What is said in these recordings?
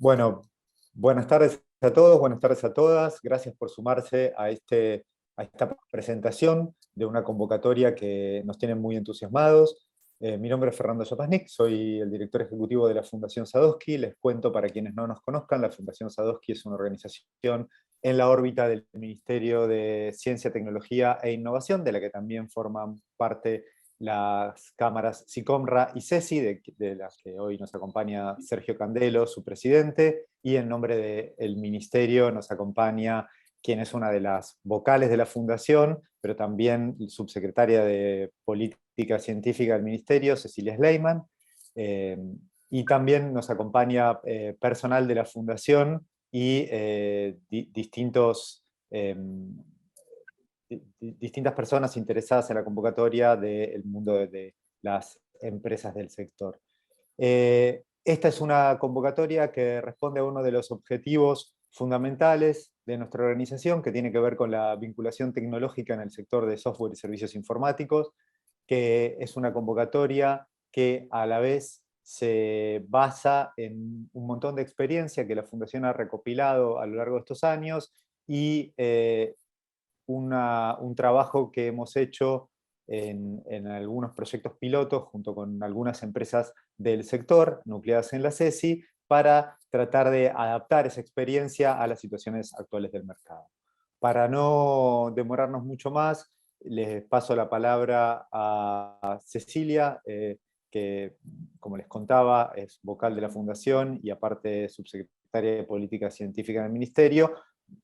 Bueno, buenas tardes a todos, buenas tardes a todas. Gracias por sumarse a esta presentación de una convocatoria que nos tiene muy entusiasmados. Mi nombre es Fernando Zapasnik, soy el director ejecutivo de la Fundación Sadowski. Les cuento para quienes no nos conozcan, la Fundación Sadowski es una organización en la órbita del Ministerio de Ciencia, Tecnología e Innovación, de la que también forman parte las cámaras SICOMRA y CESI, de las que hoy nos acompaña Sergio Candelo, su presidente, y en nombre del Ministerio nos acompaña quien es una de las vocales de la Fundación, pero también subsecretaria de Política Científica del Ministerio, Cecilia Sleiman, y también nos acompaña personal de la Fundación y distintas personas interesadas en la convocatoria del mundo de las empresas del sector. Esta es una convocatoria que responde a uno de los objetivos fundamentales de nuestra organización, que tiene que ver con la vinculación tecnológica en el sector de software y servicios informáticos, que es una convocatoria que a la vez se basa en un montón de experiencia que la Fundación ha recopilado a lo largo de estos años y un trabajo que hemos hecho en algunos proyectos pilotos junto con algunas empresas del sector, nucleadas en la CESI, para tratar de adaptar esa experiencia a las situaciones actuales del mercado. Para no demorarnos mucho más, les paso la palabra a Cecilia, que, como les contaba, es vocal de la Fundación y aparte subsecretaria de Política Científica en el Ministerio.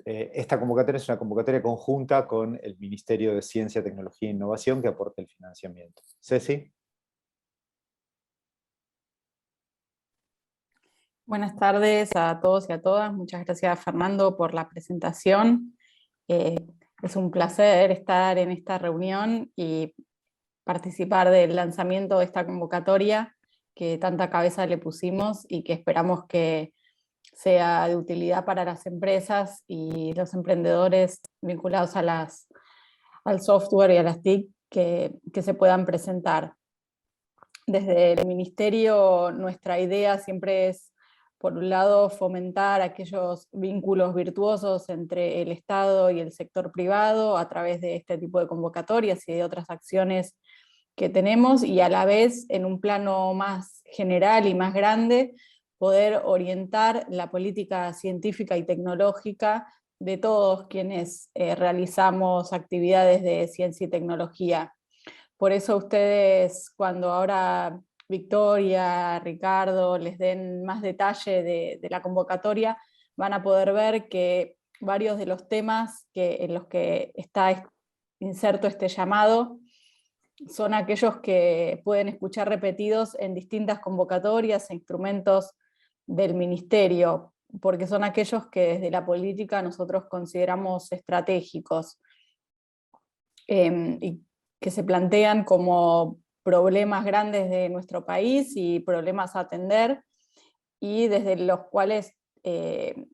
Esta convocatoria es una convocatoria conjunta con el Ministerio de Ciencia, Tecnología e Innovación que aporta el financiamiento. Ceci. Buenas tardes a todos y a todas. Muchas gracias, Fernando, por la presentación. Es un placer estar en esta reunión y participar del lanzamiento de esta convocatoria que tanta cabeza le pusimos y que esperamos que sea de utilidad para las empresas y los emprendedores vinculados al software y a las TIC que se puedan presentar. Desde el Ministerio, nuestra idea siempre es, por un lado, fomentar aquellos vínculos virtuosos entre el Estado y el sector privado a través de este tipo de convocatorias y de otras acciones que tenemos, y a la vez, en un plano más general y más grande, poder orientar la política científica y tecnológica de todos quienes realizamos actividades de ciencia y tecnología. Por eso ustedes, cuando ahora Victoria, Ricardo les den más detalle de la convocatoria, van a poder ver que varios de los temas en los que está inserto este llamado son aquellos que pueden escuchar repetidos en distintas convocatorias e instrumentos del Ministerio, porque son aquellos que desde la política nosotros consideramos estratégicos y que se plantean como problemas grandes de nuestro país y problemas a atender, y desde los cuales el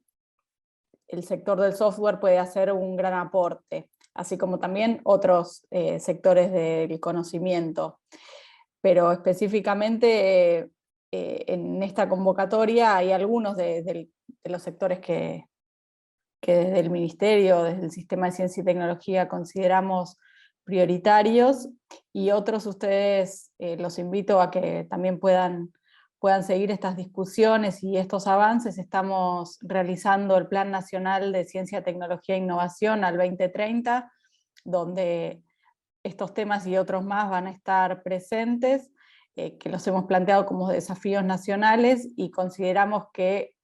sector del software puede hacer un gran aporte, así como también otros sectores del conocimiento. Pero específicamente en esta convocatoria hay algunos de los sectores que desde el Ministerio, desde el Sistema de Ciencia y Tecnología consideramos prioritarios, y otros ustedes los invito a que también puedan seguir estas discusiones y estos avances. Estamos realizando el Plan Nacional de Ciencia, Tecnología e Innovación al 2030, donde estos temas y otros más van a estar presentes, que los hemos planteado como desafíos nacionales, y consideramos que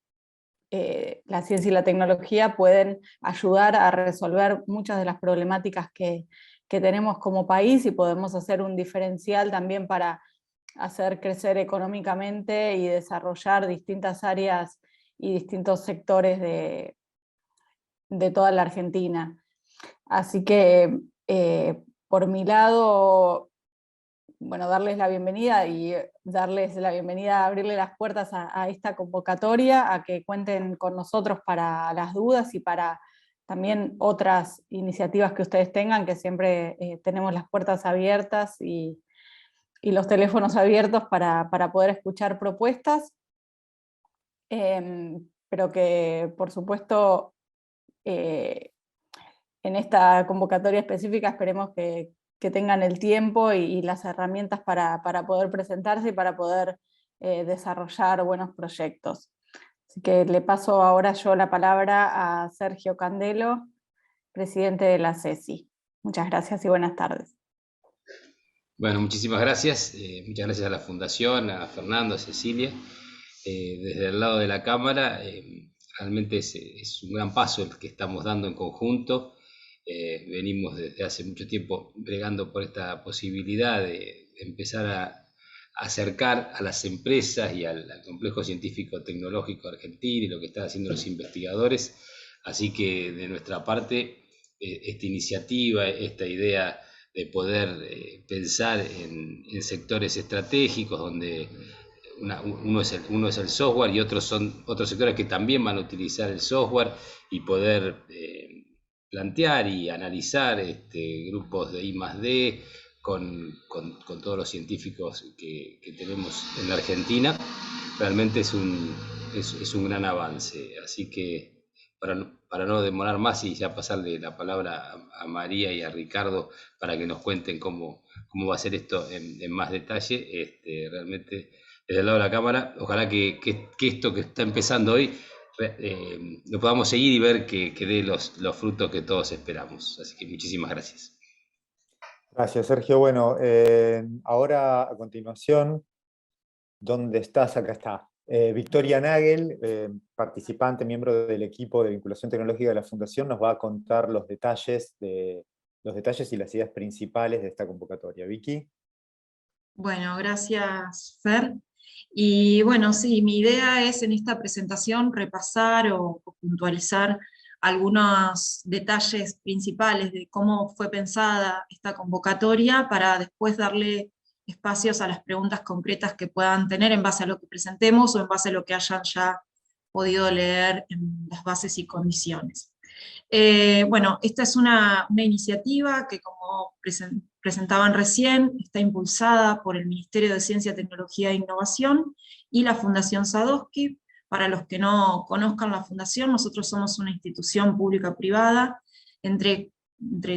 la ciencia y la tecnología pueden ayudar a resolver muchas de las problemáticas que tenemos como país, y podemos hacer un diferencial también para hacer crecer económicamente y desarrollar distintas áreas y distintos sectores de toda la Argentina. Así que por mi lado, bueno, darles la bienvenida abrirle las puertas a esta convocatoria, a que cuenten con nosotros para las dudas y para también otras iniciativas que ustedes tengan, que siempre tenemos las puertas abiertas y los teléfonos abiertos para poder escuchar propuestas. pero que por supuesto en esta convocatoria específica esperemos que tengan el tiempo y las herramientas para poder presentarse y para poder desarrollar buenos proyectos. Así que le paso ahora yo la palabra a Sergio Candelo, presidente de la CESI. Muchas gracias y buenas tardes. Bueno, muchísimas gracias. Muchas gracias a la Fundación, a Fernando, a Cecilia. Desde el lado de la Cámara, realmente es un gran paso el que estamos dando en conjunto. Venimos desde hace mucho tiempo bregando por esta posibilidad de empezar a acercar a las empresas y al complejo científico-tecnológico argentino y lo que están haciendo los investigadores. Así que de nuestra parte, esta iniciativa, esta idea de poder pensar en sectores estratégicos donde uno es el software y otros son otros sectores que también van a utilizar el software, y poder plantear y analizar grupos de I+D con todos los científicos que tenemos en la Argentina, realmente es un gran avance. Así que para no demorar más y ya pasarle la palabra a María y a Ricardo para que nos cuenten cómo va a ser esto en más detalle, realmente desde el lado de la Cámara, ojalá que esto que está empezando hoy lo podamos seguir y ver que dé los frutos que todos esperamos. Así que muchísimas gracias. Gracias, Sergio. Bueno, ahora a continuación, ¿dónde estás? Acá está. Victoria Nagel, participante, miembro del equipo de vinculación tecnológica de la Fundación, nos va a contar los detalles y las ideas principales de esta convocatoria. Vicky. Bueno, gracias, Fer. Y bueno, sí, mi idea es en esta presentación repasar o puntualizar algunos detalles principales de cómo fue pensada esta convocatoria, para después darle espacios a las preguntas concretas que puedan tener en base a lo que presentemos o en base a lo que hayan ya podido leer en las bases y condiciones. Bueno, esta es una iniciativa que, como presentaban recién, está impulsada por el Ministerio de Ciencia, Tecnología e Innovación y la Fundación Sadowski. Para los que no conozcan la Fundación, nosotros somos una institución pública-privada. Entre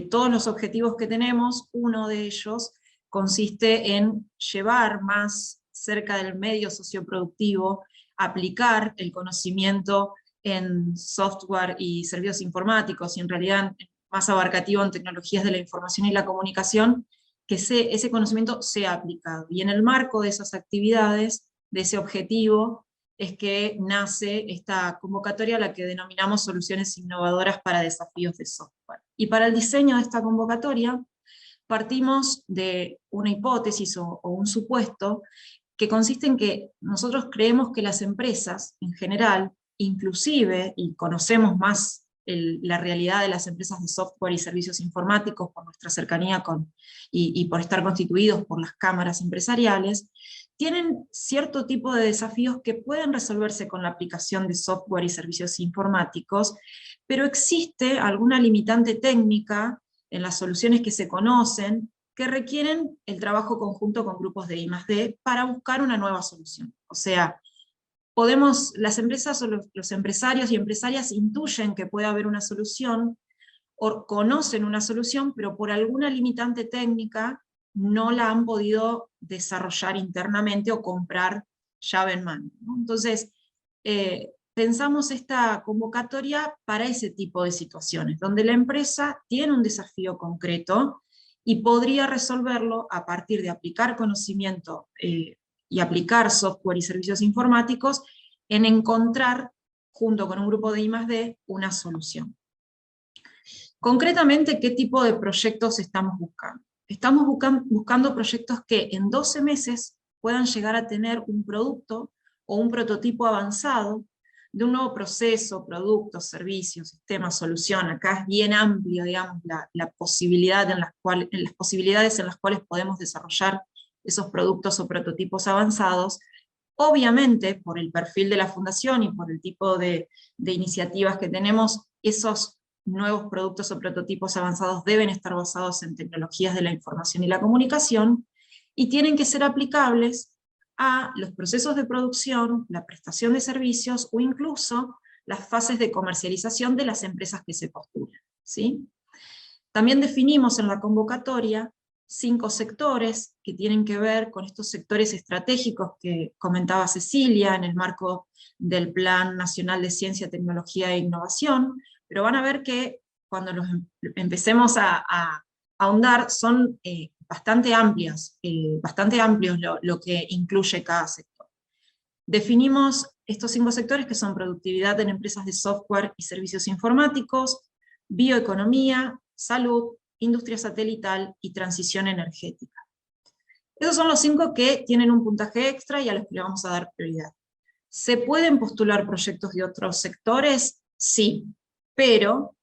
todos los objetivos que tenemos, uno de ellos consiste en llevar más cerca del medio socioproductivo, aplicar el conocimiento en software y servicios informáticos, y en realidad más abarcativo en tecnologías de la información y la comunicación, que ese conocimiento sea aplicado. Y en el marco de esas actividades, de ese objetivo, es que nace esta convocatoria, a la que denominamos Soluciones Innovadoras para Desafíos de Software. Y para el diseño de esta convocatoria, partimos de una hipótesis o un supuesto que consiste en que nosotros creemos que las empresas, en general, inclusive, y conocemos más la realidad de las empresas de software y servicios informáticos por nuestra cercanía y por estar constituidos por las cámaras empresariales, tienen cierto tipo de desafíos que pueden resolverse con la aplicación de software y servicios informáticos, pero existe alguna limitante técnica en las soluciones que se conocen que requieren el trabajo conjunto con grupos de I+D para buscar una nueva solución. O sea, las empresas o los empresarios y empresarias intuyen que puede haber una solución, o conocen una solución, pero por alguna limitante técnica no la han podido desarrollar internamente o comprar llave en mano, ¿no? Entonces, pensamos esta convocatoria para ese tipo de situaciones, donde la empresa tiene un desafío concreto y podría resolverlo a partir de aplicar conocimiento y aplicar software y servicios informáticos en encontrar, junto con un grupo de I+D, una solución. Concretamente, ¿qué tipo de proyectos estamos buscando? Estamos buscando proyectos que en 12 meses puedan llegar a tener un producto o un prototipo avanzado de un nuevo proceso, producto, servicio, sistema, solución. Acá es bien amplio, digamos, la posibilidad las posibilidades en las cuales podemos desarrollar esos productos o prototipos avanzados. Obviamente, por el perfil de la Fundación y por el tipo de iniciativas que tenemos, esos nuevos productos o prototipos avanzados deben estar basados en tecnologías de la información y la comunicación, y tienen que ser aplicables a los procesos de producción, la prestación de servicios o incluso las fases de comercialización de las empresas que se postulan, ¿sí? También definimos en la convocatoria 5 sectores que tienen que ver con estos sectores estratégicos que comentaba Cecilia en el marco del Plan Nacional de Ciencia, Tecnología e Innovación, pero van a ver que cuando los empecemos a ahondar son bastante amplios lo que incluye cada sector. Definimos estos 5 sectores que son productividad en empresas de software y servicios informáticos, bioeconomía, salud, industria satelital y transición energética. Esos son los 5 que tienen un puntaje extra y a los que le vamos a dar prioridad. ¿Se pueden postular proyectos de otros sectores? Sí, pero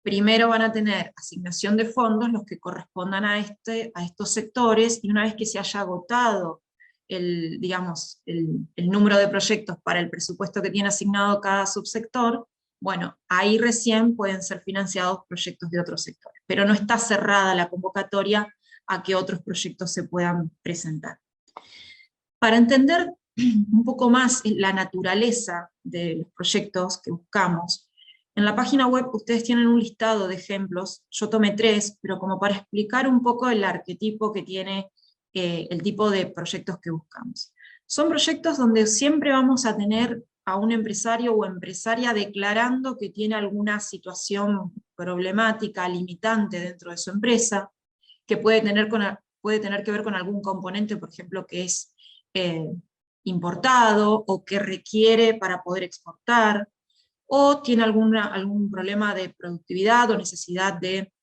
primero van a tener asignación de fondos los que correspondan a estos sectores, y una vez que se haya agotado el número de proyectos para el presupuesto que tiene asignado cada subsector, bueno, ahí recién pueden ser financiados proyectos de otros sectores, pero no está cerrada la convocatoria a que otros proyectos se puedan presentar. Para entender un poco más la naturaleza de los proyectos que buscamos, en la página web ustedes tienen un listado de ejemplos, yo tomé 3, pero como para explicar un poco el arquetipo que tiene el tipo de proyectos que buscamos. Son proyectos donde siempre vamos a tener a un empresario o empresaria declarando que tiene alguna situación problemática, limitante dentro de su empresa, que puede tener que ver con algún componente, por ejemplo, que es importado, o que requiere para poder exportar, o tiene algún problema de productividad o necesidad de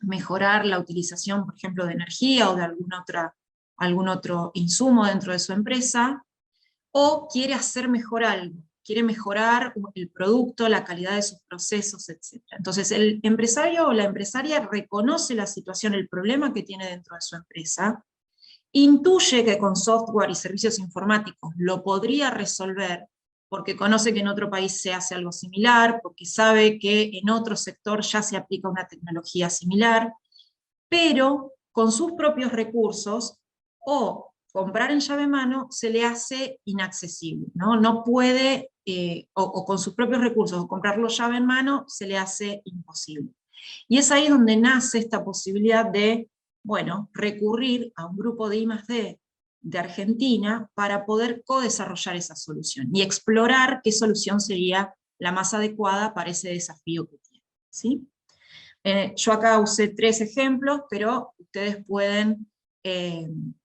mejorar la utilización, por ejemplo, de energía o de algún otro insumo dentro de su empresa, o quiere hacer mejor algo, quiere mejorar el producto, la calidad de sus procesos, etc. Entonces el empresario o la empresaria reconoce la situación, el problema que tiene dentro de su empresa, intuye que con software y servicios informáticos lo podría resolver, porque conoce que en otro país se hace algo similar, porque sabe que en otro sector ya se aplica una tecnología similar, pero con sus propios recursos, o comprar en llave mano, se le hace inaccesible, ¿no? No puede, o con sus propios recursos, o comprarlo llave en mano, se le hace imposible. Y es ahí donde nace esta posibilidad de, bueno, recurrir a un grupo de I+D de Argentina para poder co-desarrollar esa solución, y explorar qué solución sería la más adecuada para ese desafío que tiene, ¿sí? Yo acá usé 3 ejemplos, pero ustedes pueden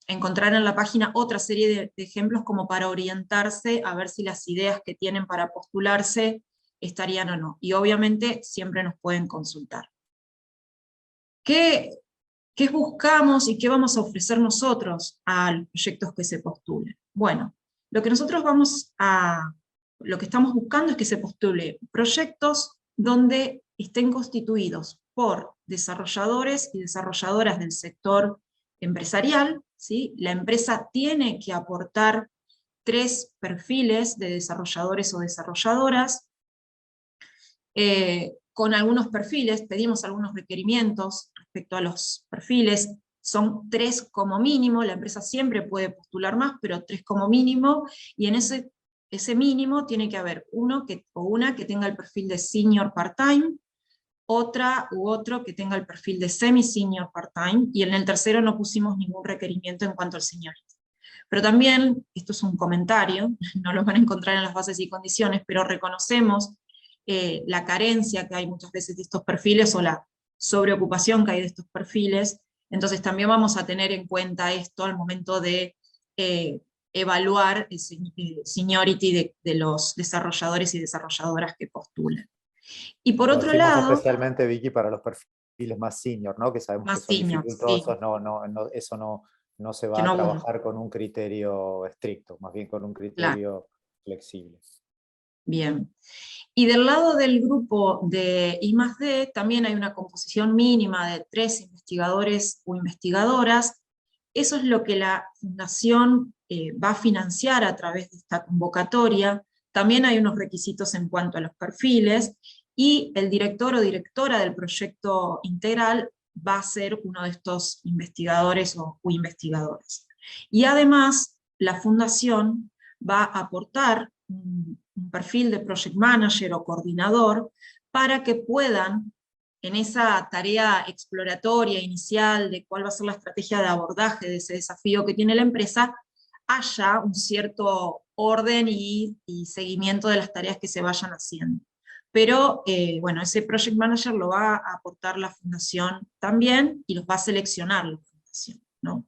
encontrar en la página otra serie de ejemplos como para orientarse a ver si las ideas que tienen para postularse estarían o no. Y obviamente siempre nos pueden consultar. ¿Qué buscamos y qué vamos a ofrecer nosotros a los proyectos que se postulen? Bueno, lo que estamos buscando es que se postule proyectos donde estén constituidos por desarrolladores y desarrolladoras del sector empresarial, ¿sí? La empresa tiene que aportar 3 perfiles de desarrolladores o desarrolladoras, con algunos perfiles, pedimos algunos requerimientos respecto a los perfiles, son 3 como mínimo, la empresa siempre puede postular más, pero 3 como mínimo, y en ese mínimo tiene que haber uno o una que tenga el perfil de senior part-time, otra u otro que tenga el perfil de semi-senior part-time, y en el tercero no pusimos ningún requerimiento en cuanto al seniority. Pero también, esto es un comentario, no lo van a encontrar en las bases y condiciones, pero reconocemos la carencia que hay muchas veces de estos perfiles, o la sobreocupación que hay de estos perfiles, entonces también vamos a tener en cuenta esto al momento de evaluar el seniority de los desarrolladores y desarrolladoras que postulan. Y por otro lado... especialmente, Vicky, para los perfiles más senior, ¿no? Que sabemos más que son senior, dificultosos, sí. Eso no se va a trabajar con un criterio estricto, más bien con un criterio flexible. Bien. Y del lado del grupo de I+D también hay una composición mínima de 3 investigadores o investigadoras. Eso es lo que la Fundación va a financiar a través de esta convocatoria. También hay unos requisitos en cuanto a los perfiles, y el director o directora del proyecto integral va a ser uno de estos investigadores o investigadoras. Y además la fundación va a aportar un perfil de project manager o coordinador para que puedan, en esa tarea exploratoria inicial de cuál va a ser la estrategia de abordaje de ese desafío que tiene la empresa, haya un cierto orden y seguimiento de las tareas que se vayan haciendo. Pero bueno, ese project manager lo va a aportar la fundación también, y los va a seleccionar la fundación, ¿no?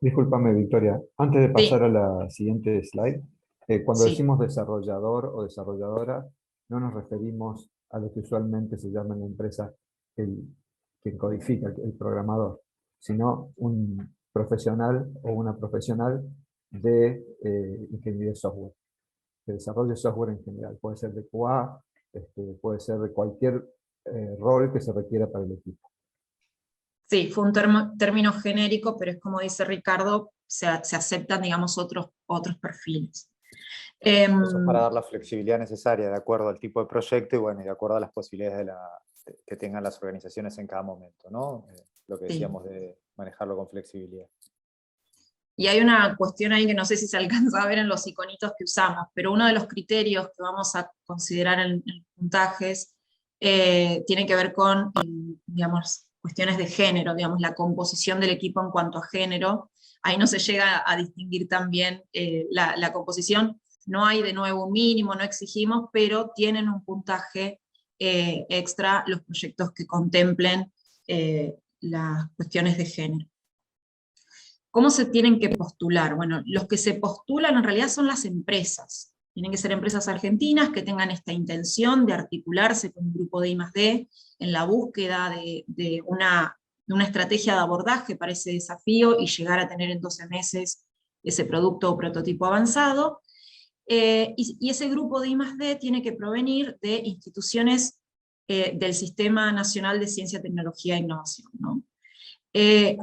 Discúlpame, Victoria, antes de Sí. pasar a la siguiente slide, cuando Sí. decimos desarrollador o desarrolladora, no nos referimos a lo que usualmente se llama en la empresa quien codifica, el programador, sino un profesional o una profesional de ingeniería de software, de desarrollo de software en general. Puede ser de QA, puede ser de cualquier rol que se requiera para el equipo. Sí, fue un término genérico, pero es como dice Ricardo, se aceptan, digamos, otros perfiles. Eso es para dar la flexibilidad necesaria de acuerdo al tipo de proyecto y, bueno, y de acuerdo a las posibilidades que tengan las organizaciones en cada momento, ¿no? Lo que decíamos de manejarlo con flexibilidad. Y hay una cuestión ahí que no sé si se alcanza a ver en los iconitos que usamos, pero uno de los criterios que vamos a considerar en puntajes tiene que ver con, digamos, cuestiones de género, digamos, la composición del equipo en cuanto a género. Ahí no se llega a distinguir también la composición. No hay de nuevo un mínimo, no exigimos, pero tienen un puntaje extra los proyectos que contemplen las cuestiones de género. ¿Cómo se tienen que postular? Bueno, los que se postulan en realidad son las empresas. Tienen que ser empresas argentinas que tengan esta intención de articularse con un grupo de I+D en la búsqueda de una estrategia de abordaje para ese desafío y llegar a tener en 12 meses ese producto o prototipo avanzado. Y ese grupo de I+D tiene que provenir de instituciones del Sistema Nacional de Ciencia, Tecnología e Innovación, ¿no?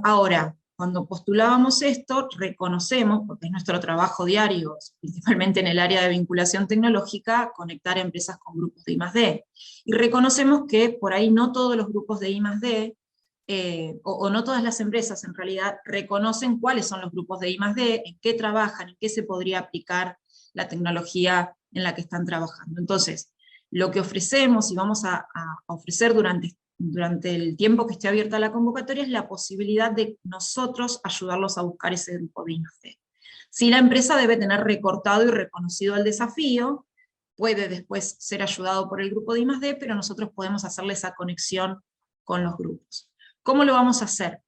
Ahora, cuando postulábamos esto, reconocemos, porque es nuestro trabajo diario, principalmente en el área de vinculación tecnológica, conectar empresas con grupos de I+D. Y reconocemos que por ahí no todos los grupos de I+D, o no todas las empresas en realidad, reconocen cuáles son los grupos de I+D, en qué trabajan, en qué se podría aplicar la tecnología en la que están trabajando. Entonces, lo que ofrecemos y vamos a ofrecer durante el tiempo que esté abierta la convocatoria es la posibilidad de nosotros ayudarlos a buscar ese grupo de I+D. Si la empresa debe tener recortado y reconocido el desafío, puede después ser ayudado por el grupo de I+D, pero nosotros podemos hacerle esa conexión con los grupos. ¿Cómo lo vamos a hacer?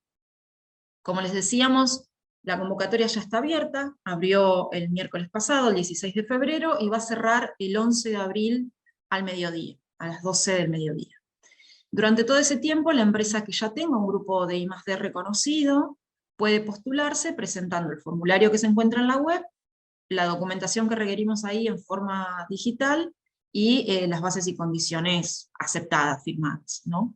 Como les decíamos, la convocatoria ya está abierta, abrió el miércoles pasado, el 16 de febrero, y va a cerrar el 11 de abril al mediodía, a las 12 del mediodía. Durante todo ese tiempo, la empresa que ya tenga un grupo de I+D reconocido puede postularse presentando el formulario que se encuentra en la web, la documentación que requerimos ahí en forma digital, y las bases y condiciones aceptadas, firmadas, ¿no?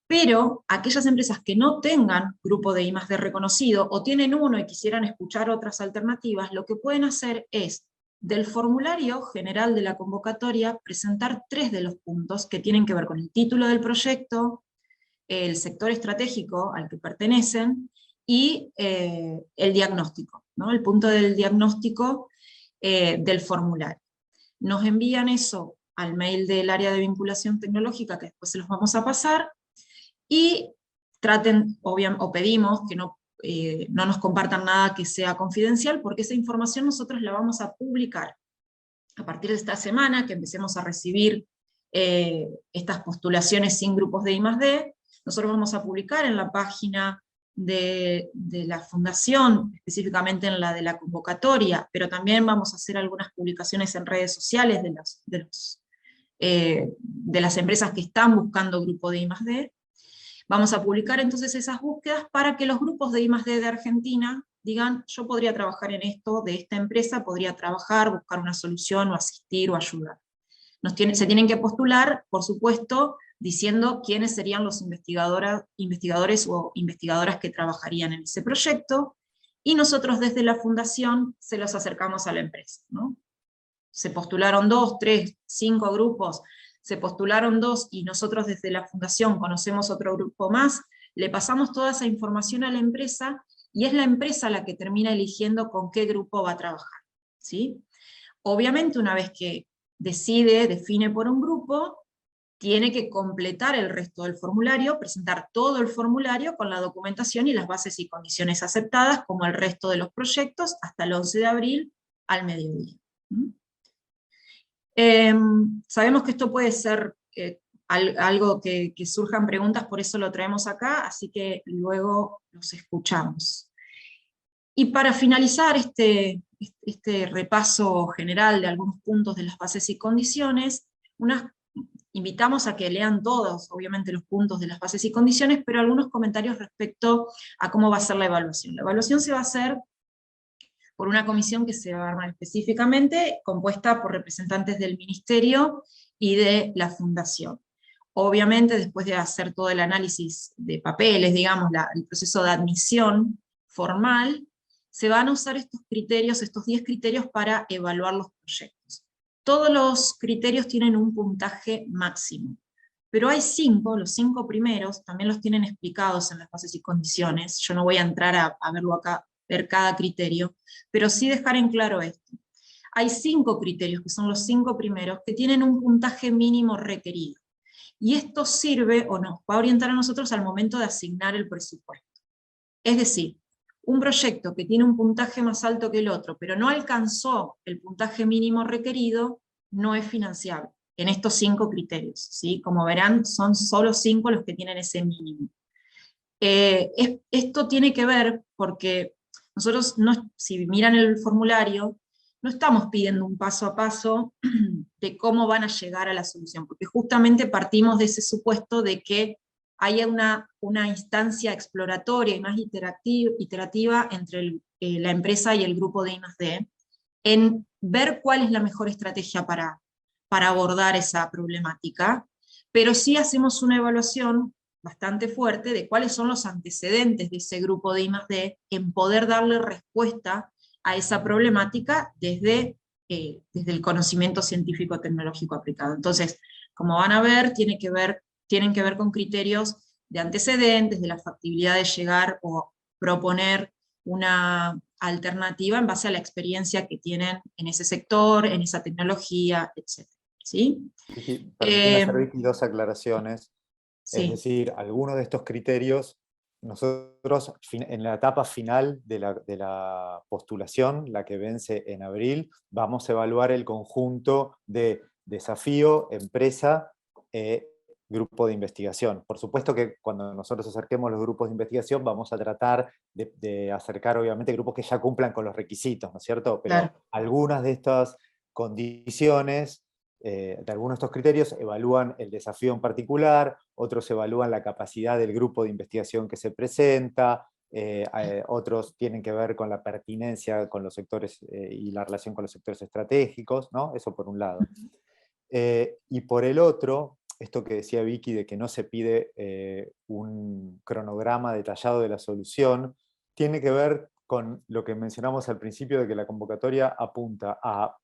Pero aquellas empresas que no tengan grupo de I+D reconocido, o tienen uno y quisieran escuchar otras alternativas, lo que pueden hacer es, del formulario general de la convocatoria, presentar 3 de los puntos que tienen que ver con el título del proyecto, el sector estratégico al que pertenecen, y el diagnóstico, ¿no? El punto del diagnóstico del formulario. Nos envían eso al mail del área de vinculación tecnológica, que después se los vamos a pasar, y traten, o pedimos que no nos compartan nada que sea confidencial, porque esa información nosotros la vamos a publicar a partir de esta semana, que empecemos a recibir estas postulaciones sin grupos de I+D. Nosotros vamos a publicar en la página de la fundación, específicamente en la de la convocatoria, pero también vamos a hacer algunas publicaciones en redes sociales de las empresas que están buscando grupo de I+D. Vamos a publicar entonces esas búsquedas para que los grupos de I+D de Argentina digan, yo podría trabajar en esto, de esta empresa, podría trabajar, buscar una solución, o asistir, o ayudar. Se tienen que postular, por supuesto, diciendo quiénes serían los investigadores o investigadoras que trabajarían en ese proyecto, y nosotros desde la fundación se los acercamos a la empresa, ¿no? Se postularon 2, 3, 5 grupos, se postularon 2 y nosotros desde la fundación conocemos otro grupo más, le pasamos toda esa información a la empresa y es la empresa la que termina eligiendo con qué grupo va a trabajar, ¿sí? Obviamente, una vez que define por un grupo, tiene que completar el resto del formulario, presentar todo el formulario con la documentación y las bases y condiciones aceptadas, como el resto de los proyectos, hasta el 11 de abril al mediodía. Sabemos que esto puede ser algo que surjan preguntas, por eso lo traemos acá, así que luego los escuchamos. Y para finalizar este repaso general de algunos puntos de las bases y condiciones, invitamos a que lean todos, obviamente, los puntos de las bases y condiciones, pero algunos comentarios respecto a cómo va a ser la evaluación. La evaluación se va a hacer por una comisión que se va a armar específicamente, compuesta por representantes del Ministerio y de la Fundación. Obviamente, después de hacer todo el análisis de papeles, digamos, el proceso de admisión formal, se van a usar estos criterios, estos 10 criterios, para evaluar los proyectos. Todos los criterios tienen un puntaje máximo, pero hay 5, los 5 primeros, también los tienen explicados en las bases y condiciones. Yo no voy a entrar a verlo acá, ver cada criterio, pero sí dejar en claro esto. Hay 5 criterios, que son los 5 primeros, que tienen un puntaje mínimo requerido. Y esto sirve, o nos va a orientar a nosotros al momento de asignar el presupuesto. Es decir, un proyecto que tiene un puntaje más alto que el otro, pero no alcanzó el puntaje mínimo requerido, no es financiable, en estos 5 criterios, ¿sí? Como verán, son solo 5 los que tienen ese mínimo. Esto tiene que ver porque nosotros, si miran el formulario, no estamos pidiendo un paso a paso de cómo van a llegar a la solución, porque justamente partimos de ese supuesto de que haya una instancia exploratoria y más iterativa entre la empresa y el grupo de I+D, en ver cuál es la mejor estrategia para abordar esa problemática, pero sí hacemos una evaluación bastante fuerte de cuáles son los antecedentes de ese grupo de I+D en poder darle respuesta a esa problemática desde el conocimiento científico-tecnológico aplicado. Entonces, como van a ver, tienen que ver con criterios de antecedentes, de la factibilidad de llegar o proponer una alternativa en base a la experiencia que tienen en ese sector, en esa tecnología, etc. ¿Sí? Permíteme hacer 2 aclaraciones. Sí. Es decir, algunos de estos criterios, nosotros en la etapa final de la postulación, la que vence en abril, vamos a evaluar el conjunto de desafío, empresa, grupo de investigación. Por supuesto que cuando nosotros acerquemos los grupos de investigación vamos a tratar de acercar obviamente grupos que ya cumplan con los requisitos, ¿no es cierto? Pero claro, algunas de estas condiciones, de algunos de estos criterios, evalúan el desafío en particular, otros evalúan la capacidad del grupo de investigación que se presenta, otros tienen que ver con la pertinencia con los sectores y la relación con los sectores estratégicos, ¿no? Eso por un lado. Y por el otro, esto que decía Vicky de que no se pide un cronograma detallado de la solución, tiene que ver con lo que mencionamos al principio de que la convocatoria apunta a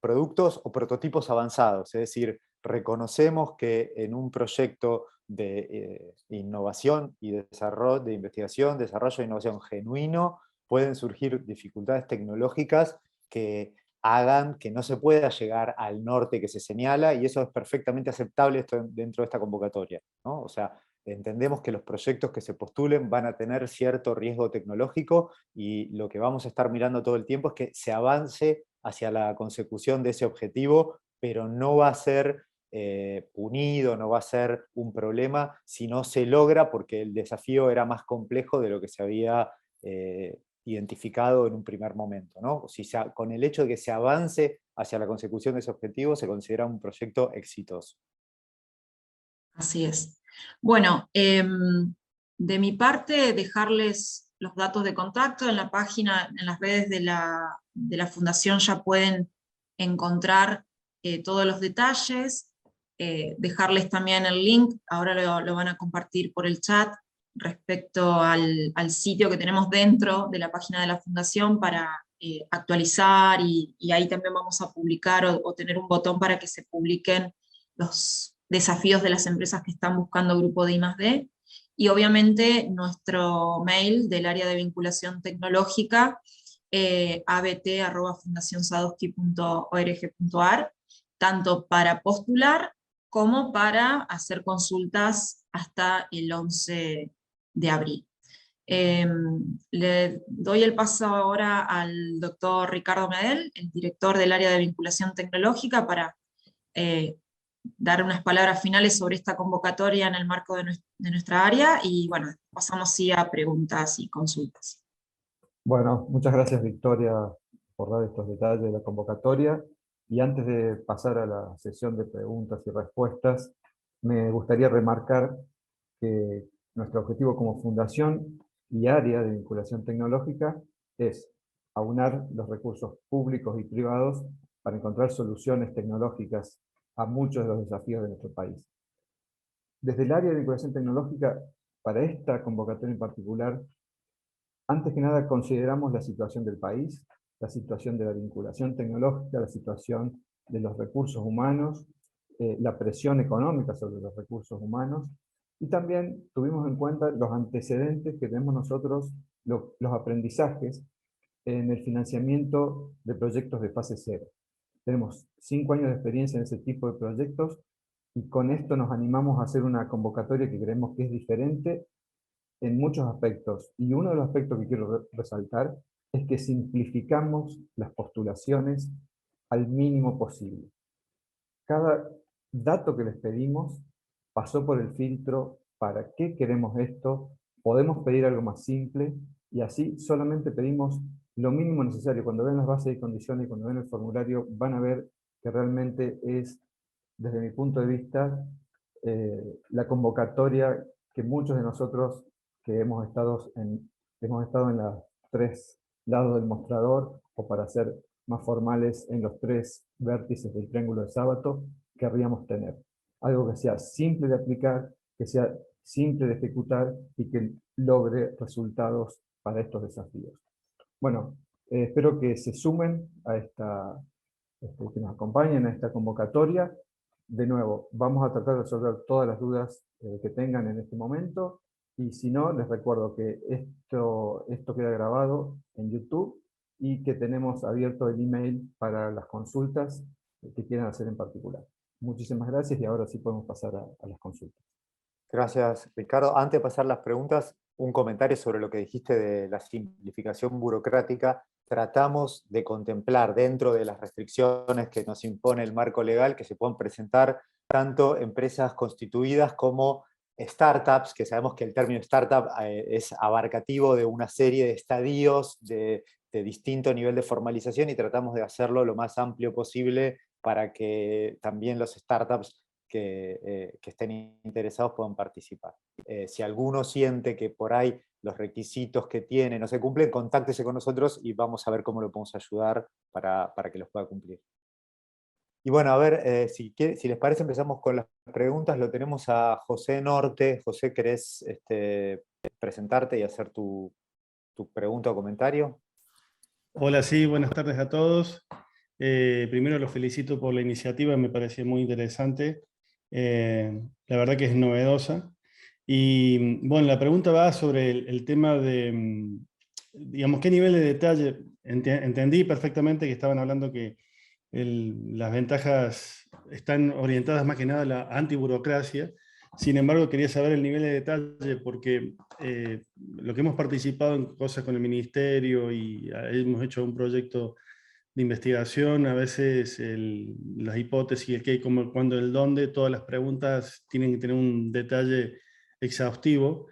productos o prototipos avanzados, es decir, reconocemos que en un proyecto de innovación y desarrollo, de investigación, desarrollo e innovación genuino, pueden surgir dificultades tecnológicas que hagan que no se pueda llegar al norte que se señala, y eso es perfectamente aceptable dentro de esta convocatoria, ¿no? O sea, entendemos que los proyectos que se postulen van a tener cierto riesgo tecnológico, y lo que vamos a estar mirando todo el tiempo es que se avance hacia la consecución de ese objetivo, pero no va a ser punido, no va a ser un problema si no se logra, porque el desafío era más complejo de lo que se había identificado en un primer momento, ¿no? Si con el hecho de que se avance hacia la consecución de ese objetivo, se considera un proyecto exitoso. Así es. Bueno, de mi parte, dejarles los datos de contacto en la página, en las redes de la Fundación ya pueden encontrar todos los detalles, dejarles también el link, ahora lo van a compartir por el chat, respecto al sitio que tenemos dentro de la página de la Fundación para actualizar, y ahí también vamos a publicar o tener un botón para que se publiquen los desafíos de las empresas que están buscando grupo de I+D, y obviamente nuestro mail del área de vinculación tecnológica, abt@fundacionsadowski.org.ar, tanto para postular como para hacer consultas hasta el 11 de abril. Le doy el paso ahora al doctor Ricardo Medel, el director del área de vinculación tecnológica, para dar unas palabras finales sobre esta convocatoria en el marco de nuestra área, y bueno, pasamos sí a preguntas y consultas. Bueno, muchas gracias Victoria por dar estos detalles de la convocatoria, y antes de pasar a la sesión de preguntas y respuestas, me gustaría remarcar que nuestro objetivo como fundación y área de vinculación tecnológica es aunar los recursos públicos y privados para encontrar soluciones tecnológicas a muchos de los desafíos de nuestro país. Desde el área de vinculación tecnológica, para esta convocatoria en particular, antes que nada consideramos la situación del país, la situación de la vinculación tecnológica, la situación de los recursos humanos, la presión económica sobre los recursos humanos, y también tuvimos en cuenta los antecedentes que tenemos nosotros, los aprendizajes en el financiamiento de proyectos de fase cero. Tenemos 5 años de experiencia en ese tipo de proyectos, y con esto nos animamos a hacer una convocatoria que creemos que es diferente en muchos aspectos. Y uno de los aspectos que quiero resaltar es que simplificamos las postulaciones al mínimo posible. Cada dato que les pedimos pasó por el filtro: ¿para qué queremos esto? ¿Podemos pedir algo más simple? Y así solamente pedimos lo mínimo necesario. Cuando ven las bases de condiciones, cuando ven el formulario, van a ver que realmente es, desde mi punto de vista, la convocatoria que muchos de nosotros que hemos estado en los 3 lados del mostrador, o para ser más formales, en los 3 vértices del triángulo de Sábato, querríamos tener. Algo que sea simple de aplicar, que sea simple de ejecutar y que logre resultados para estos desafíos. Bueno, espero que se sumen a que nos acompañen a esta convocatoria. De nuevo, vamos a tratar de resolver todas las dudas que tengan en este momento, y si no, les recuerdo que esto queda grabado en YouTube, y que tenemos abierto el email para las consultas que quieran hacer en particular. Muchísimas gracias, y ahora sí podemos pasar a las consultas. Gracias, Ricardo. Antes de pasar las preguntas, un comentario sobre lo que dijiste de la simplificación burocrática. Tratamos de contemplar, dentro de las restricciones que nos impone el marco legal, que se puedan presentar tanto empresas constituidas como startups, que sabemos que el término startup es abarcativo de una serie de estadios de distinto nivel de formalización, y tratamos de hacerlo lo más amplio posible para que también los startups que estén interesados puedan participar. Si alguno siente que por ahí los requisitos que tiene no se cumplen, contáctese con nosotros y vamos a ver cómo lo podemos ayudar para que los pueda cumplir. Y bueno, a ver, si les parece, empezamos con las preguntas. Lo tenemos a José Norte. José, ¿querés presentarte y hacer tu pregunta o comentario? Hola, sí, buenas tardes a todos. Primero los felicito por la iniciativa, me pareció muy interesante. La verdad que es novedosa. Y bueno, la pregunta va sobre el tema de, digamos, qué nivel de detalle. Entendí perfectamente que estaban hablando que las ventajas están orientadas más que nada a la antiburocracia. Sin embargo, quería saber el nivel de detalle, porque lo que hemos participado en cosas con el ministerio y hemos hecho un proyecto de investigación, a veces las hipótesis, el qué, cómo, el cuándo, el dónde, todas las preguntas tienen que tener un detalle exhaustivo.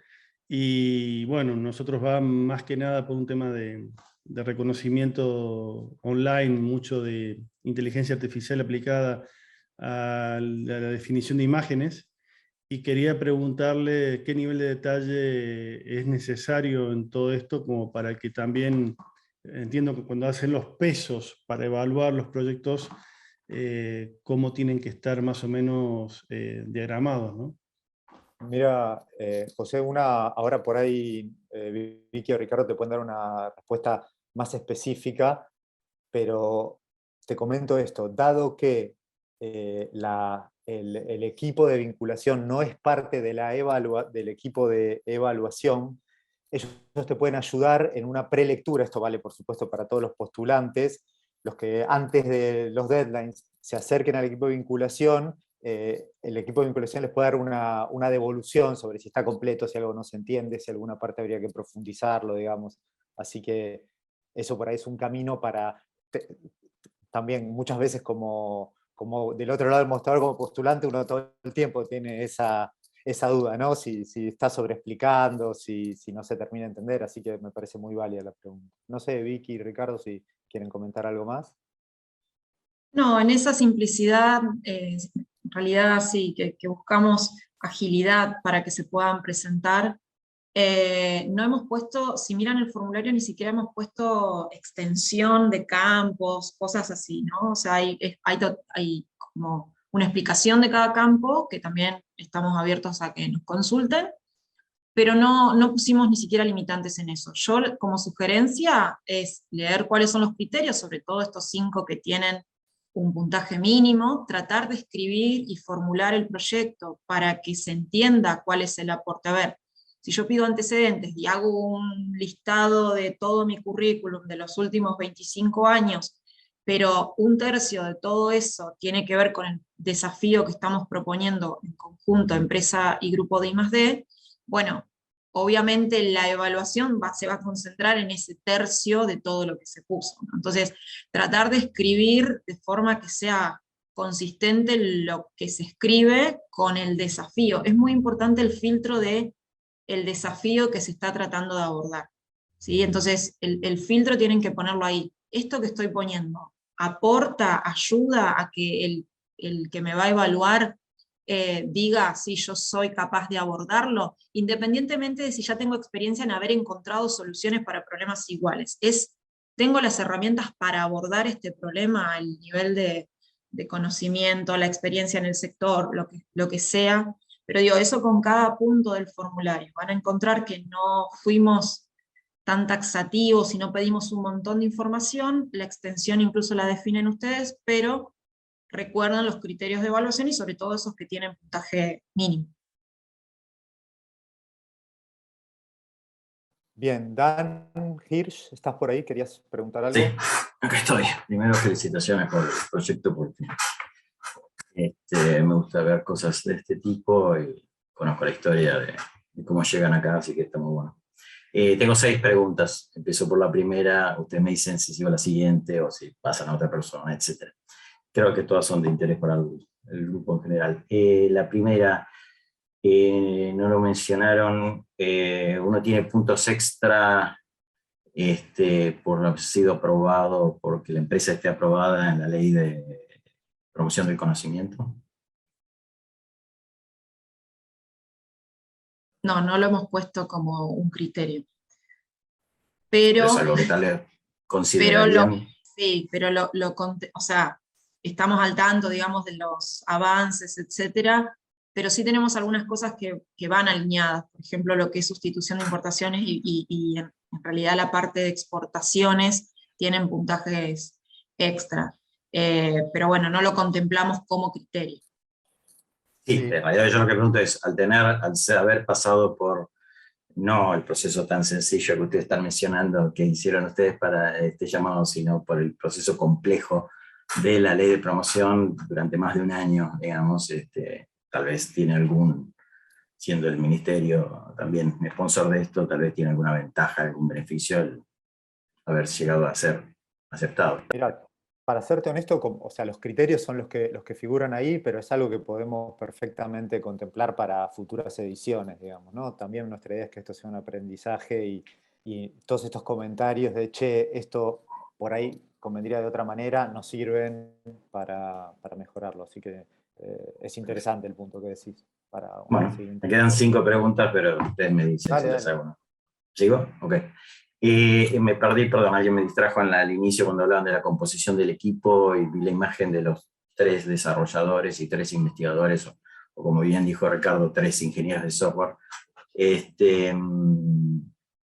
Y bueno, nosotros va más que nada por un tema de reconocimiento online, mucho de inteligencia artificial aplicada a la definición de imágenes, y quería preguntarle qué nivel de detalle es necesario en todo esto, como para que también, entiendo que cuando hacen los pesos para evaluar los proyectos, cómo tienen que estar más o menos diagramados, ¿no? Mira, José, ahora por ahí Vicky o Ricardo te pueden dar una respuesta más específica, pero te comento esto: dado que el equipo de vinculación no es parte de del equipo de evaluación, ellos te pueden ayudar en una prelectura. Esto vale por supuesto para todos los postulantes, los que antes de los deadlines se acerquen al equipo de vinculación. El equipo de vinculación les puede dar una devolución sobre si está completo, si algo no se entiende, si alguna parte habría que profundizarlo, digamos. Así que eso por ahí es un camino para, también muchas veces como del otro lado del mostrador, como postulante, uno todo el tiempo tiene esa duda, ¿no? Si está sobreexplicando, si no se termina de entender, así que me parece muy válida la pregunta. No sé, Vicky y Ricardo, si quieren comentar algo más. No, en esa simplicidad, en realidad sí, que buscamos agilidad para que se puedan presentar. No hemos puesto, si miran el formulario, ni siquiera hemos puesto extensión de campos, cosas así, ¿no? O sea, hay como una explicación de cada campo, que también estamos abiertos a que nos consulten, pero no pusimos ni siquiera limitantes en eso. Yo, como sugerencia, es leer cuáles son los criterios, sobre todo estos 5 que tienen un puntaje mínimo, tratar de escribir y formular el proyecto para que se entienda cuál es el aporte. A ver, si yo pido antecedentes y hago un listado de todo mi currículum de los últimos 25 años, pero 1/3 de todo eso tiene que ver con el desafío que estamos proponiendo en conjunto, empresa y grupo de I+D, bueno, obviamente la evaluación se va a concentrar en ese 1/3 de todo lo que se puso, ¿no? Entonces, tratar de escribir de forma que sea consistente lo que se escribe con el desafío. Es muy importante el filtro de el desafío que se está tratando de abordar, ¿sí? Entonces, el filtro tienen que ponerlo ahí. Esto que estoy poniendo, ¿aporta, ayuda a que el que me va a evaluar diga si yo soy capaz de abordarlo, independientemente de si ya tengo experiencia en haber encontrado soluciones para problemas iguales? ¿Tengo las herramientas para abordar este problema al nivel de conocimiento, la experiencia en el sector, lo que sea? Pero digo, eso con cada punto del formulario. Van a encontrar que no fuimos tan taxativos y no pedimos un montón de información, la extensión incluso la definen ustedes, pero recuerdan los criterios de evaluación y sobre todo esos que tienen puntaje mínimo. Bien, Dan Hirsch, ¿estás por ahí? ¿Querías preguntar algo? Sí, acá estoy. Primero, felicitaciones por el proyecto, porque me gusta ver cosas de este tipo y conozco la historia de cómo llegan acá, así que está muy bueno. Tengo 6 preguntas. Empiezo por la primera, ustedes me dicen si sigo la siguiente o si pasan a otra persona, etc. Creo que todas son de interés para el grupo en general. La primera, no lo mencionaron, uno tiene puntos extra por haber sido aprobado, porque la empresa esté aprobada en la ley de promoción del conocimiento. No lo hemos puesto como un criterio. Pero es algo que tal vez considerarían. Sí, pero o sea, estamos al tanto, digamos, de los avances, etcétera, pero sí tenemos algunas cosas que van alineadas, por ejemplo, lo que es sustitución de importaciones y en realidad la parte de exportaciones tienen puntajes extra. Pero bueno, no lo contemplamos como criterio. Sí, en realidad yo lo que pregunto es, al haber pasado por, no el proceso tan sencillo que ustedes están mencionando, que hicieron ustedes para este llamado, sino por el proceso complejo de la ley de promoción durante más de un año, digamos, tal vez tiene siendo el ministerio también sponsor de esto, tal vez tiene alguna ventaja, algún beneficio el haber llegado a ser aceptado. Mirá, para serte honesto, o sea, los criterios son los que figuran ahí, pero es algo que podemos perfectamente contemplar para futuras ediciones, digamos, ¿no? También nuestra idea es que esto sea un aprendizaje y todos estos comentarios de, che, esto por ahí convendría de otra manera, nos sirven para mejorarlo. Así que es interesante el punto que decís. Bueno, me quedan 5 preguntas, pero ustedes me dicen si les hago. ¿Sigo? Ok. Me perdí, perdón, alguien me distrajo al inicio cuando hablaban de la composición del equipo y vi la imagen de los 3 desarrolladores y 3 investigadores, o como bien dijo Ricardo, 3 ingenieros de software.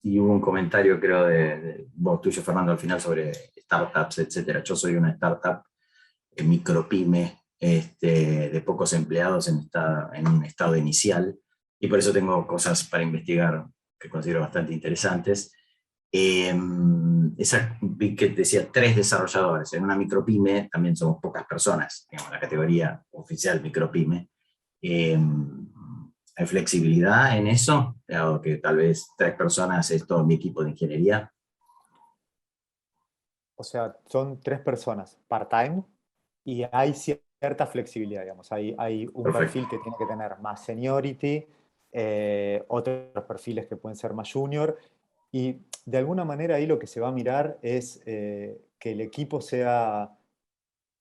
Y hubo un comentario, creo, de vos tuyo, Fernando, al final sobre startups, etc. Yo soy una startup, micropyme, de pocos empleados en un estado inicial, y por eso tengo cosas para investigar que considero bastante interesantes. Vi que decía 3 desarrolladores. En una micropyme también somos pocas personas, digamos, la categoría oficial micropyme. ¿Hay flexibilidad en eso? Dado que tal vez 3 personas es todo mi equipo de ingeniería. O sea, son 3 personas part-time y hay cierta flexibilidad, digamos. Hay un Perfecto. perfil que tiene que tener más seniority, otros perfiles que pueden ser más junior, y de alguna manera ahí lo que se va a mirar es que el equipo sea,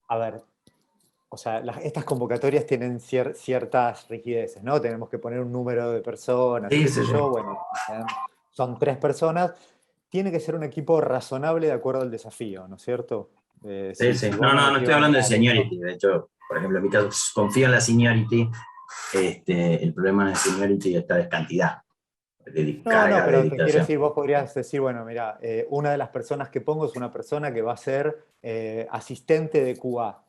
a ver, o sea, estas convocatorias tienen ciertas rigideces, ¿no? Tenemos que poner un número de personas, Sí, qué sí, sé sí. yo, bueno, son 3 personas. Tiene que ser un equipo razonable de acuerdo al desafío, ¿no es cierto? Sí, sí. vos No, me no, no decís, estoy bueno, hablando de mira, listo. seniority. De hecho, por ejemplo, en mi caso, confío en la seniority. El problema de seniority está de cantidad, de No, carga de pero te quiero dedicación. decir, vos podrías decir, bueno, mira, una de las personas que pongo es una persona que va a ser asistente de QA.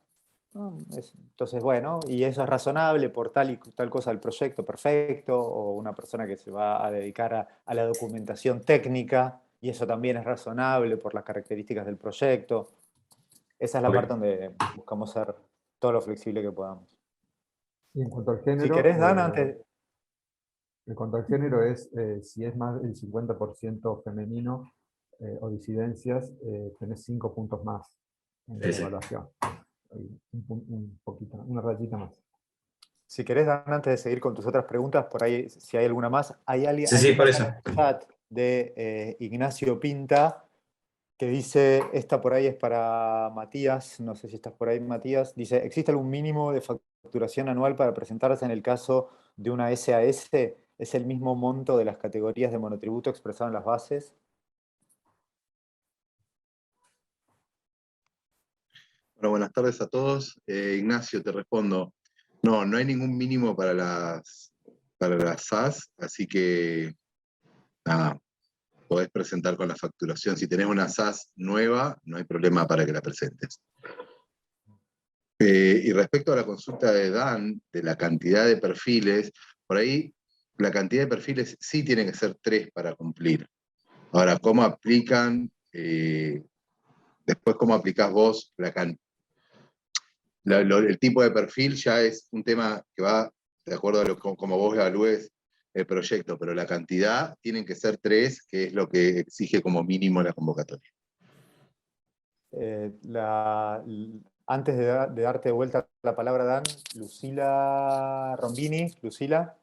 Entonces, bueno, y eso es razonable por tal y tal cosa del proyecto, perfecto, o una persona que se va a dedicar a la documentación técnica, y eso también es razonable por las características del proyecto. Esa es la parte Ok. donde buscamos ser todo lo flexible que podamos. Y en cuanto al Si género, querés, Dan, antes... en cuanto al género es si es más del 50% femenino o disidencias, tenés 5 puntos más en la Ese. evaluación. Un poquito, una rayita más. Si querés, Dan, antes de seguir con tus otras preguntas, por ahí, si hay alguna más, hay Sí, sí, un por mensaje eso. en el chat de Ignacio Pinta, que dice, esta por ahí es para Matías, no sé si estás por ahí, Matías, dice, ¿existe algún mínimo de facturación anual para presentarse en el caso de una SAS? ¿Es el mismo monto de las categorías de monotributo expresado en las bases? Bueno, buenas tardes a todos. Ignacio, te respondo. No, no hay ningún mínimo para las SAS, así que nada, podés presentar con la facturación. Si tenés una SAS nueva, no hay problema para que la presentes. Y respecto a la consulta de Dan, de la cantidad de perfiles, por ahí la cantidad de perfiles sí tiene que ser 3 para cumplir. Ahora, ¿cómo aplican? Después, ¿cómo aplicás vos el tipo de perfil? Ya es un tema que va de acuerdo a como vos evalúes el proyecto, pero la cantidad tienen que ser 3, que es lo que exige como mínimo la convocatoria. Antes de darte de vuelta la palabra, Dan, Lucila Rombini. Lucila.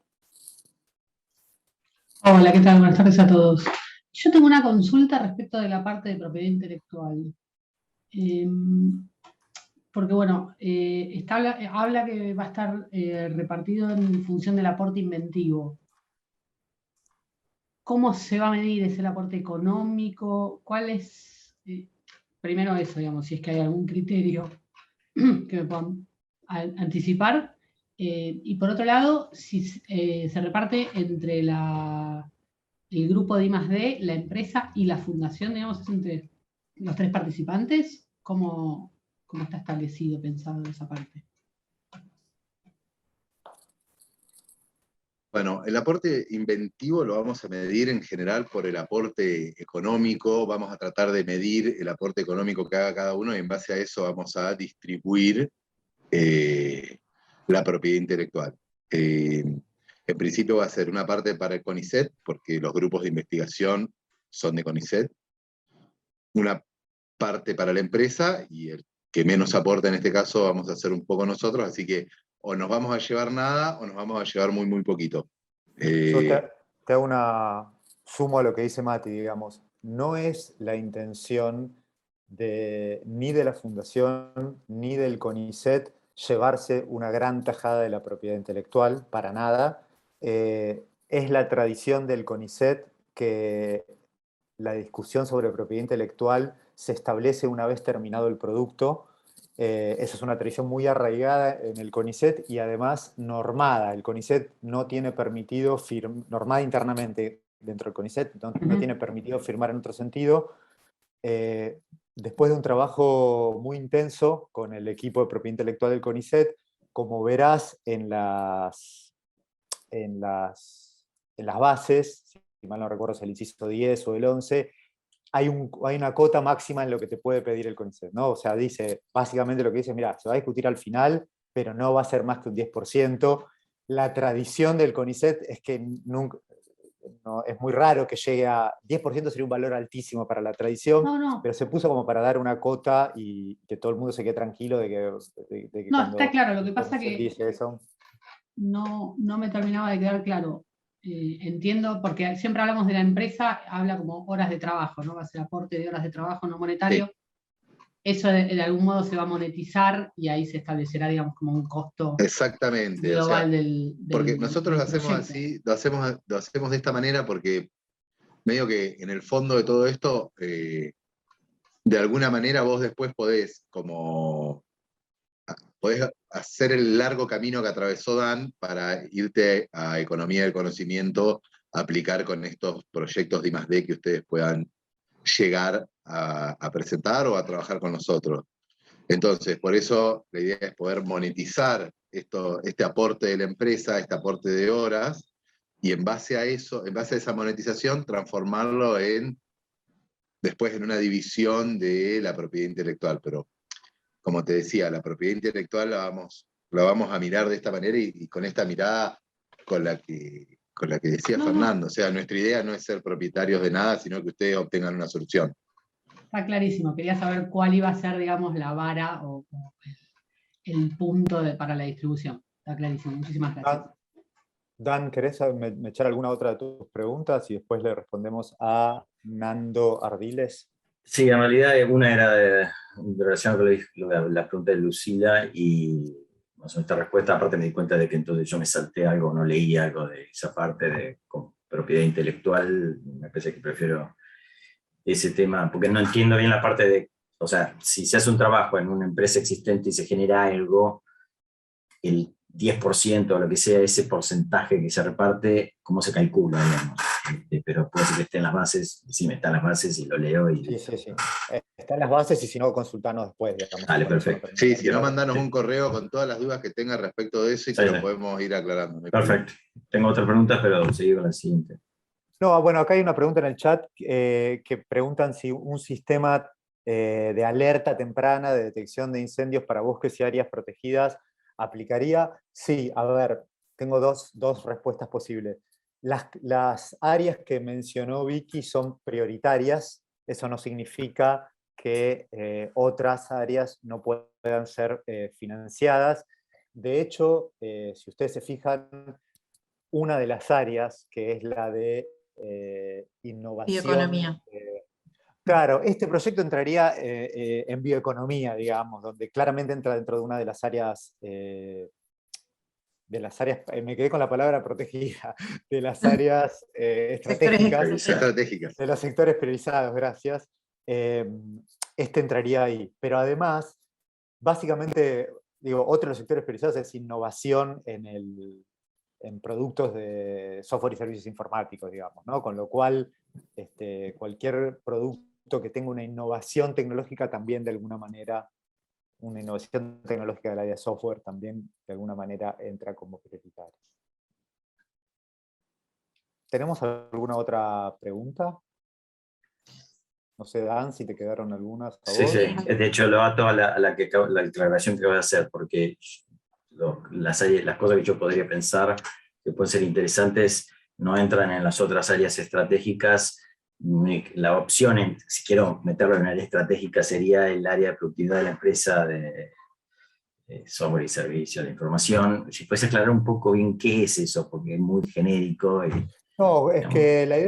Hola, ¿qué tal? Buenas tardes a todos. Yo tengo una consulta respecto de la parte de propiedad intelectual. Porque, bueno, habla que va a estar repartido en función del aporte inventivo. ¿Cómo se va a medir? ¿Es el aporte económico? ¿Cuál es? Primero eso, digamos, si es que hay algún criterio que me puedan anticipar. Y por otro lado, si se reparte entre el grupo de I+D, la empresa y la fundación, digamos, es entre los 3 participantes. ¿Cómo está establecido, pensado esa parte? Bueno, el aporte inventivo lo vamos a medir en general por el aporte económico. Vamos a tratar de medir el aporte económico que haga cada uno y en base a eso vamos a distribuir la propiedad intelectual. En principio va a ser una parte para el CONICET, porque los grupos de investigación son de CONICET, una parte para la empresa, y el que menos aporta en este caso vamos a hacer un poco nosotros, así que o nos vamos a llevar nada o nos vamos a llevar muy, muy poquito. Yo te hago sumo a lo que dice Mati, digamos. No es la intención ni de la Fundación ni del CONICET llevarse una gran tajada de la propiedad intelectual, para nada. Es la tradición del CONICET que la discusión sobre propiedad intelectual se establece una vez terminado el producto. Esa es una tradición muy arraigada en el CONICET y además normada. El CONICET no tiene permitido, normada internamente dentro del CONICET, no tiene permitido firmar en otro sentido. Después de un trabajo muy intenso con el equipo de propiedad intelectual del CONICET, como verás en las bases, si mal no recuerdo es el inciso 10 o el 11, hay una cota máxima en lo que te puede pedir el CONICET, ¿no? O sea, dice, básicamente lo que dice, mira, se va a discutir al final, pero no va a ser más que un 10%. La tradición del CONICET es que nunca, no, es muy raro que llegue a 10%, sería un valor altísimo para la tradición, pero se puso como para dar una cota y que todo el mundo se quede tranquilo de que No, cuando está claro, lo que pasa que dice eso. no me terminaba de quedar claro. Entiendo, porque siempre hablamos de la empresa, habla como horas de trabajo, ¿no? Va a ser aporte de horas de trabajo no monetario. Sí. Eso de algún modo se va a monetizar y ahí se establecerá, digamos, como un costo exactamente, global, o sea, del porque nosotros del lo hacemos proyecto. así, lo hacemos de esta manera porque medio que en el fondo de todo esto, de alguna manera vos después podés hacer el largo camino que atravesó Dan para irte a economía del conocimiento, aplicar con estos proyectos de I+D que ustedes puedan llegar a presentar o a trabajar con nosotros. Entonces, por eso la idea es poder monetizar este aporte de la empresa, este aporte de horas, y en base a eso, en base a esa monetización, transformarlo después en una división de la propiedad intelectual. Pero, como te decía, la propiedad intelectual la vamos a mirar de esta manera y con esta mirada con la que decía Fernando. O sea, nuestra idea no es ser propietarios de nada, sino que ustedes obtengan una solución. Está clarísimo, quería saber cuál iba a ser, digamos, la vara o el punto para la distribución. Está clarísimo, muchísimas gracias. Dan, ¿querés me echar alguna otra de tus preguntas y después le respondemos a Nando Ardiles? Sí, en realidad una era en relación a la pregunta de Lucila y más o menos esta respuesta, aparte me di cuenta de que entonces yo me salté algo, no leí algo de esa parte de propiedad intelectual, me parece que prefiero ese tema, porque no entiendo bien la parte de, o sea, si se hace un trabajo en una empresa existente y se genera algo, el 10% o lo que sea, ese porcentaje que se reparte, ¿cómo se calcula, digamos? Pero puede ser que esté en las bases, sí, me están las bases y lo leo. Sí. Está en las bases y si no, consultanos después, digamos. Vale, perfecto. Sí, si no, mandanos un correo con todas las dudas que tengas respecto de eso y te lo podemos ir aclarando. Perfecto. Tengo otras preguntas, pero seguir con la siguiente. No, bueno, acá hay una pregunta en el chat que preguntan si un sistema de alerta temprana de detección de incendios para bosques y áreas protegidas aplicaría. Sí, a ver, tengo dos respuestas posibles. Las áreas que mencionó Vicky son prioritarias, eso no significa que otras áreas no puedan ser financiadas. De hecho, si ustedes se fijan, una de las áreas, que es la de innovación. Bioeconomía. Claro, este proyecto entraría en bioeconomía, digamos, donde claramente entra dentro de una de las áreas, me quedé con la palabra protegida, de las áreas estratégicas, de los sectores priorizados, gracias. Este entraría ahí, pero además, básicamente, digo, otro de los sectores priorizados es innovación en productos de software y servicios informáticos, digamos, ¿no? Con lo cual, cualquier producto que tenga una innovación tecnológica también de alguna manera, una innovación tecnológica del área de software también de alguna manera entra como prioritaria. ¿Tenemos alguna otra pregunta? No sé, Dan, si te quedaron algunas. Sí, de hecho lo ato a la aclaración que voy a hacer, porque las cosas que yo podría pensar que pueden ser interesantes no entran en las otras áreas estratégicas. La opción, si quiero meterlo en área estratégica, sería el área de productividad de la empresa de software y servicios de información. Si puedes aclarar un poco bien qué es eso, porque es muy genérico. No, es que la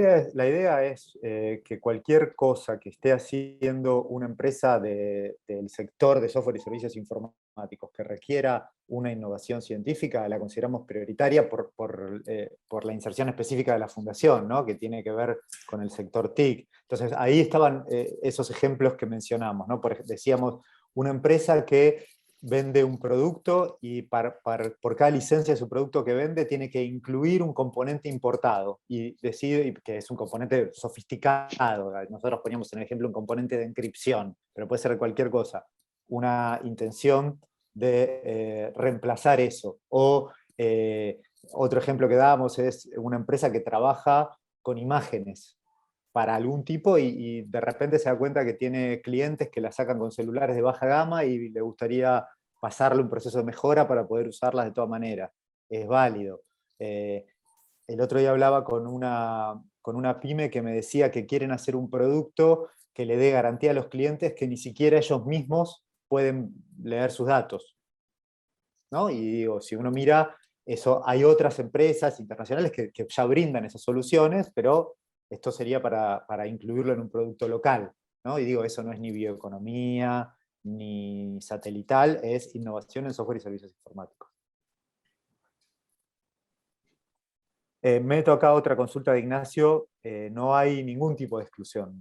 idea es que cualquier cosa que esté haciendo una empresa del sector de software y servicios informáticos que requiera una innovación científica, la consideramos prioritaria por la inserción específica de la fundación, ¿no? Que tiene que ver con el sector TIC. Entonces ahí estaban esos ejemplos que mencionamos, ¿no? Decíamos, una empresa que vende un producto y por cada licencia de su producto que vende tiene que incluir un componente importado y decide que es un componente sofisticado. Nosotros poníamos en el ejemplo un componente de encripción, pero puede ser cualquier cosa. Una intención de reemplazar eso. O otro ejemplo que dábamos es una empresa que trabaja con imágenes para algún tipo y de repente se da cuenta que tiene clientes que la sacan con celulares de baja gama y le gustaría pasarle un proceso de mejora para poder usarlas de todas maneras. Es válido. El otro día hablaba con una pyme que me decía que quieren hacer un producto que le dé garantía a los clientes que ni siquiera ellos mismos pueden leer sus datos, ¿no? Y digo, si uno mira eso, hay otras empresas internacionales que ya brindan esas soluciones, pero esto sería para incluirlo en un producto local, ¿no? Y digo, eso no es ni bioeconomía, ni satelital, es innovación en software y servicios informáticos. Meto acá otra consulta de Ignacio, no hay ningún tipo de exclusión,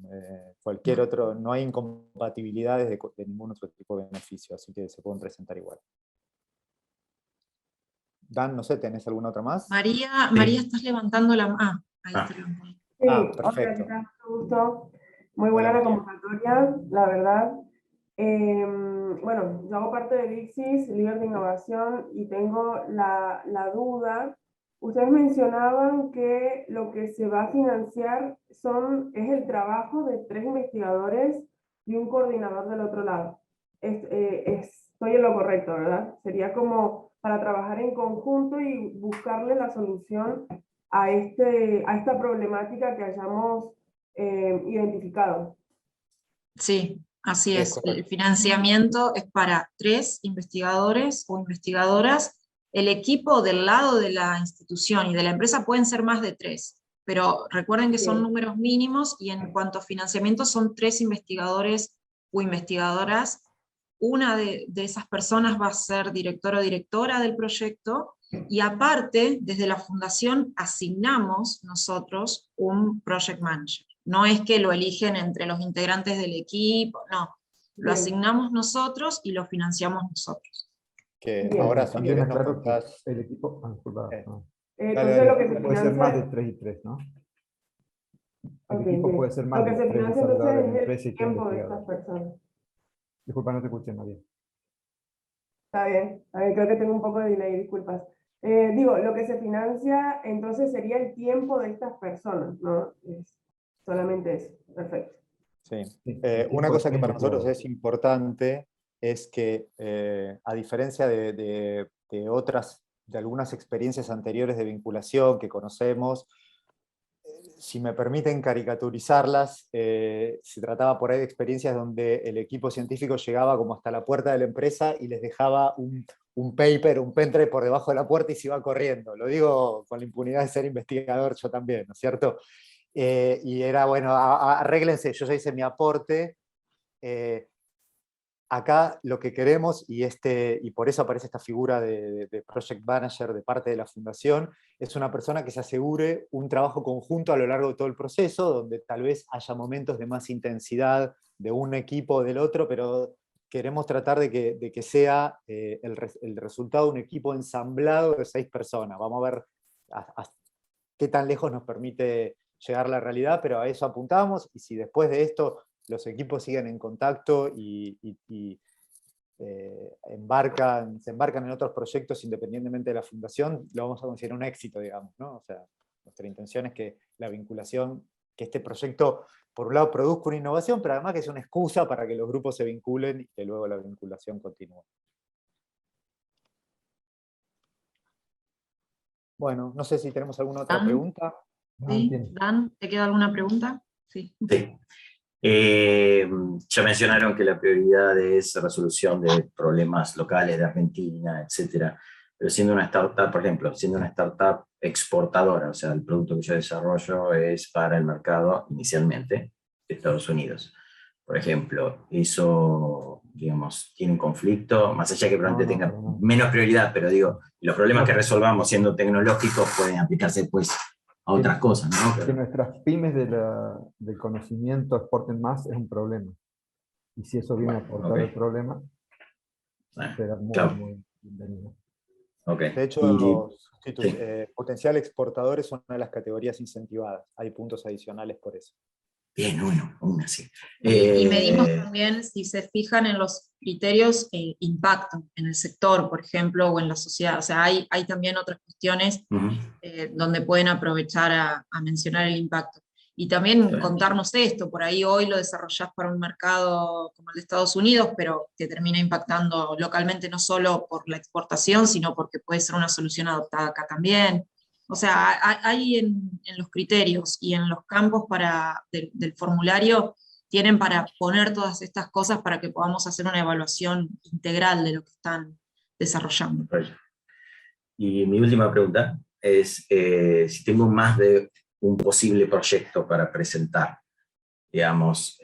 cualquier otro, no hay incompatibilidades de ningún otro tipo de beneficio, así que se pueden presentar igual. Dan, no sé, ¿tenés alguna otra más? María, Sí. María, estás levantando la mano. Ahí te levantó. Sí, perfecto. hola, ¿qué tal? Mucho gusto. Muy buena Hola, la María. convocatoria, la verdad. Bueno, yo hago parte de Lixis, líder de innovación, y tengo la duda. Ustedes mencionaban que lo que se va a financiar es el trabajo de 3 investigadores y un coordinador del otro lado. Estoy en lo correcto, ¿verdad? Sería como para trabajar en conjunto y buscarle la solución a esta problemática que hayamos identificado. Sí, así Es es. El correcto. financiamiento es para 3 investigadores o investigadoras. El equipo del lado de la institución y de la empresa pueden ser más de 3, pero recuerden que son Bien. números mínimos y en cuanto a financiamiento son 3 investigadores o investigadoras. Una de esas personas va a ser director o directora del proyecto y aparte, desde la fundación asignamos nosotros un project manager. No es que lo eligen entre los integrantes del equipo, no. Lo Bien. asignamos nosotros y lo financiamos nosotros. Que Bien, ahora, si También querés, nos aclaro que contás. el equipo, disculpa, no. Entonces dale. lo que se Puede ser más de financia, 3 y 3, ¿no? El ok, equipo bien. puede ser Lo más que de se 3 financia desarrolladores de la entonces es empresa el y 3 tiempo de estas investigadores. personas. Disculpa, no te escuché, María. Está bien, creo que tengo un poco de delay, disculpas. Digo, lo que se financia entonces sería el tiempo de estas personas, ¿no? Es solamente eso, perfecto. Sí. Sí, Una cosa que para nosotros investigadores. es importante es que, a diferencia de algunas experiencias anteriores de vinculación que conocemos, si me permiten caricaturizarlas, se trataba por ahí de experiencias donde el equipo científico llegaba como hasta la puerta de la empresa y les dejaba un paper, un pendrive por debajo de la puerta y se iba corriendo. Lo digo con la impunidad de ser investigador yo también, ¿no es cierto? Y era, bueno, arréglense, yo ya hice mi aporte. Acá lo que queremos, y por eso aparece esta figura de Project Manager de parte de la Fundación, es una persona que se asegure un trabajo conjunto a lo largo de todo el proceso, donde tal vez haya momentos de más intensidad de un equipo o del otro, pero queremos tratar de que sea el resultado de un equipo ensamblado de 6 personas. Vamos a ver qué tan lejos nos permite llegar la realidad, pero a eso apuntamos, y si después de esto los equipos siguen en contacto y se embarcan en otros proyectos independientemente de la fundación, lo vamos a considerar un éxito, digamos, ¿no? O sea, nuestra intención es que la vinculación, que este proyecto, por un lado, produzca una innovación, pero además que sea una excusa para que los grupos se vinculen y que luego la vinculación continúe. Bueno, no sé si tenemos alguna otra Dan, pregunta. ¿sí? Dan, ¿te queda alguna pregunta? Sí. Sí. Ya mencionaron que la prioridad es resolución de problemas locales de Argentina, etcétera. Pero siendo una startup, por ejemplo, siendo una startup exportadora, o sea, el producto que yo desarrollo es para el mercado inicialmente de Estados Unidos. Por ejemplo, eso, digamos, tiene un conflicto, más allá que probablemente tenga menos prioridad, pero digo, los problemas que resolvamos siendo tecnológicos pueden aplicarse pues a otras cosas, ¿no? Que nuestras pymes del conocimiento exporten más es un problema. Y si eso viene a aportar el problema, será muy bienvenido. De hecho, potencial exportador es una de las categorías incentivadas. Hay puntos adicionales por eso. Bien, una sí. Y medimos también, si se fijan en los criterios, impacto en el sector, por ejemplo, o en la sociedad. O sea, hay también otras cuestiones donde pueden aprovechar a mencionar el impacto. Y también contarnos esto, por ahí hoy lo desarrollás para un mercado como el de Estados Unidos, pero que termina impactando localmente no solo por la exportación, sino porque puede ser una solución adoptada acá también. O sea, hay en los criterios y en los campos del formulario, tienen para poner todas estas cosas para que podamos hacer una evaluación integral de lo que están desarrollando. Y mi última pregunta es, si tengo más de un posible proyecto para presentar, digamos,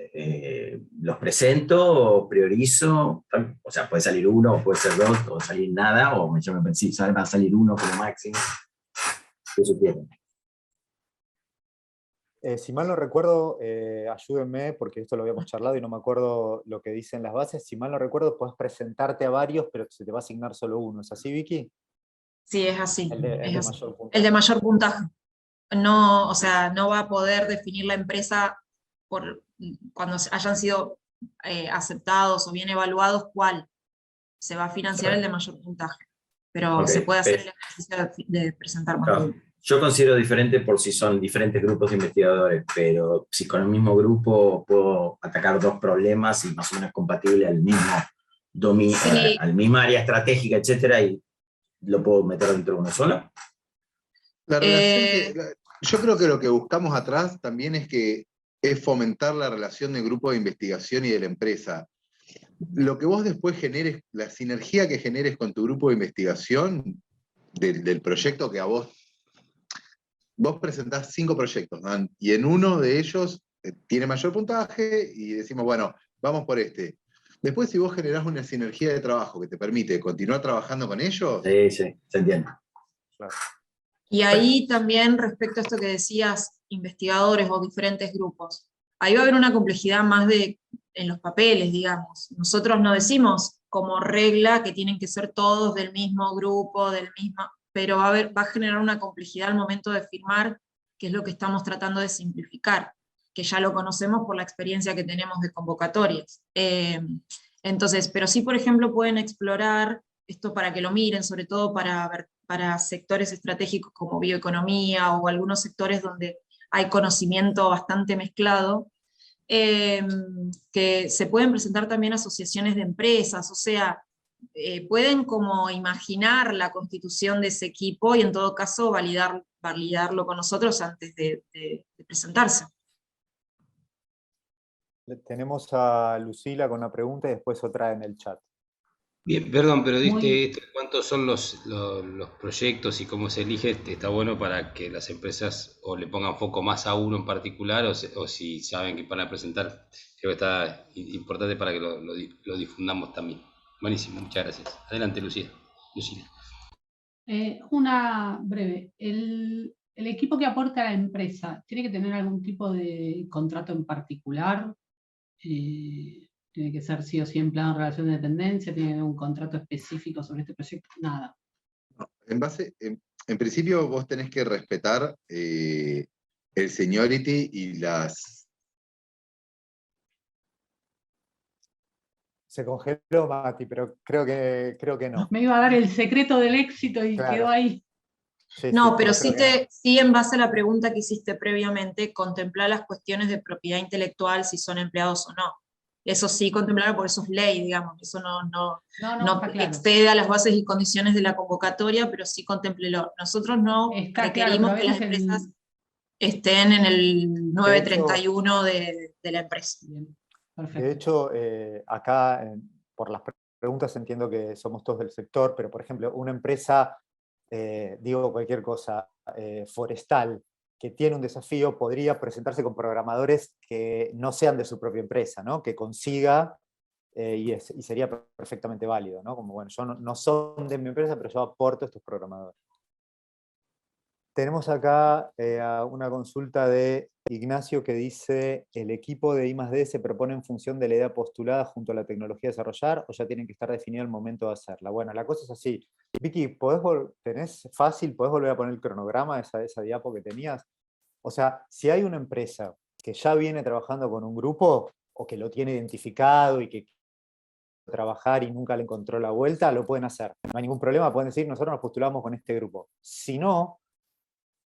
¿los presento, priorizo? O sea, puede salir uno, o puede ser dos, o salir nada, o yo me pensé, va a salir uno como máximo. ¿Qué sugieren? Si mal no recuerdo, ayúdenme, porque esto lo habíamos charlado y no me acuerdo lo que dicen las bases. Si mal no recuerdo, puedes presentarte a varios, pero se te va a asignar solo uno. ¿Es así, Vicky? Sí, es así. El de Es así. mayor puntaje. El de mayor puntaje. No, o sea, no va a poder definir la empresa cuando hayan sido aceptados o bien evaluados cuál. Se va a financiar el de mayor puntaje. Pero se puede hacer el ejercicio de presentar más. Claro. Yo considero diferente por si son diferentes grupos de investigadores, pero si con el mismo grupo puedo atacar dos problemas y más o menos compatible al mismo dominio, al mismo área estratégica, etcétera, y lo puedo meter dentro de uno solo. La relación yo creo que lo que buscamos atrás también es fomentar la relación del grupo de investigación y de la empresa. Lo que vos después generes, la sinergia que generes con tu grupo de investigación del proyecto que a vos presentás 5 proyectos, ¿no? Y en uno de ellos tiene mayor puntaje y decimos, bueno, vamos por este. Después, si vos generás una sinergia de trabajo que te permite continuar trabajando con ellos... Sí, se entiende. Claro. Y ahí también, respecto a esto que decías, investigadores o diferentes grupos, ahí va a haber una complejidad más en los papeles, digamos. Nosotros no decimos como regla que tienen que ser todos del mismo grupo, pero va a generar una complejidad al momento de firmar, que es lo que estamos tratando de simplificar, que ya lo conocemos por la experiencia que tenemos de convocatorias. Entonces, pero sí, por ejemplo, pueden explorar esto para que lo miren, sobre todo para sectores estratégicos como bioeconomía o algunos sectores donde hay conocimiento bastante mezclado, que se pueden presentar también asociaciones de empresas, o sea, pueden como imaginar la constitución de ese equipo y en todo caso validarlo con nosotros antes de presentarse. Tenemos a Lucila con una pregunta y después otra en el chat. Bien, perdón, pero diste cuántos son los proyectos y cómo se elige. Está bueno para que las empresas o le pongan foco más a uno en particular o si saben que van a presentar. Creo que está importante para que lo difundamos también. Buenísimo, muchas gracias. Adelante, Lucila. Una breve. ¿El equipo que aporta a la empresa tiene que tener algún tipo de contrato en particular? ¿Tiene que ser sí o sí empleado en relación de dependencia? ¿Tiene que haber un contrato específico sobre este proyecto? Nada. En principio vos tenés que respetar el seniority y las... Se congeló Mati, pero creo que no. Me iba a dar el secreto del éxito y quedó ahí. Sí, no, sí, pero sí en base a la pregunta que hiciste previamente, contemplar las cuestiones de propiedad intelectual, si son empleados o no. Eso sí, contemplarlo, porque eso es ley, digamos, eso no excede a las bases y condiciones de la convocatoria, pero sí contémplelo. Nosotros no requerimos que las empresas estén en el 931 de la empresa. De hecho, acá, por las preguntas entiendo que somos todos del sector, pero por ejemplo, una empresa, digo cualquier cosa, forestal, que tiene un desafío, podría presentarse con programadores que no sean de su propia empresa, ¿no? Que consiga, y sería perfectamente válido, ¿no? Como, bueno, yo no son de mi empresa, pero yo aporto estos programadores. Tenemos acá una consulta de Ignacio que dice, ¿el equipo de I+D se propone en función de la idea postulada junto a la tecnología a desarrollar o ya tienen que estar definido el momento de hacerla? Bueno, la cosa es así. Vicky, ¿podés volver a poner el cronograma, esa diapo que tenías? O sea, si hay una empresa que ya viene trabajando con un grupo, o que lo tiene identificado y que quiere trabajar y nunca le encontró la vuelta, lo pueden hacer. No hay ningún problema, pueden decir, nosotros nos postulamos con este grupo. Si no,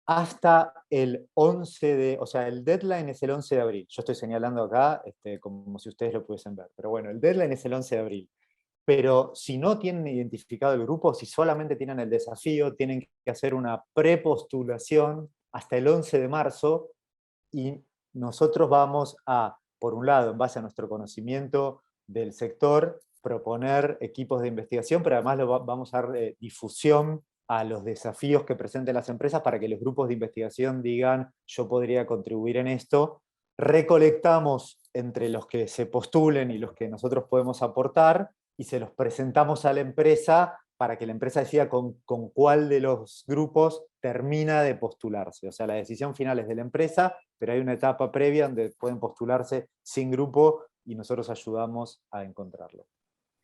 hasta el 11 de, o sea, el deadline es el 11 de abril. Yo estoy señalando acá como si ustedes lo pudiesen ver. Pero bueno, el deadline es el 11 de abril. Pero si no tienen identificado el grupo, si solamente tienen el desafío, tienen que hacer una prepostulación hasta el 11 de marzo y nosotros vamos a, por un lado, en base a nuestro conocimiento del sector, proponer equipos de investigación, pero además vamos a dar difusión a los desafíos que presenten las empresas para que los grupos de investigación digan, yo podría contribuir en esto. Recolectamos entre los que se postulen y los que nosotros podemos aportar, y se los presentamos a la empresa para que la empresa decida con cuál de los grupos termina de postularse. O sea, la decisión final es de la empresa, pero hay una etapa previa donde pueden postularse sin grupo y nosotros ayudamos a encontrarlo.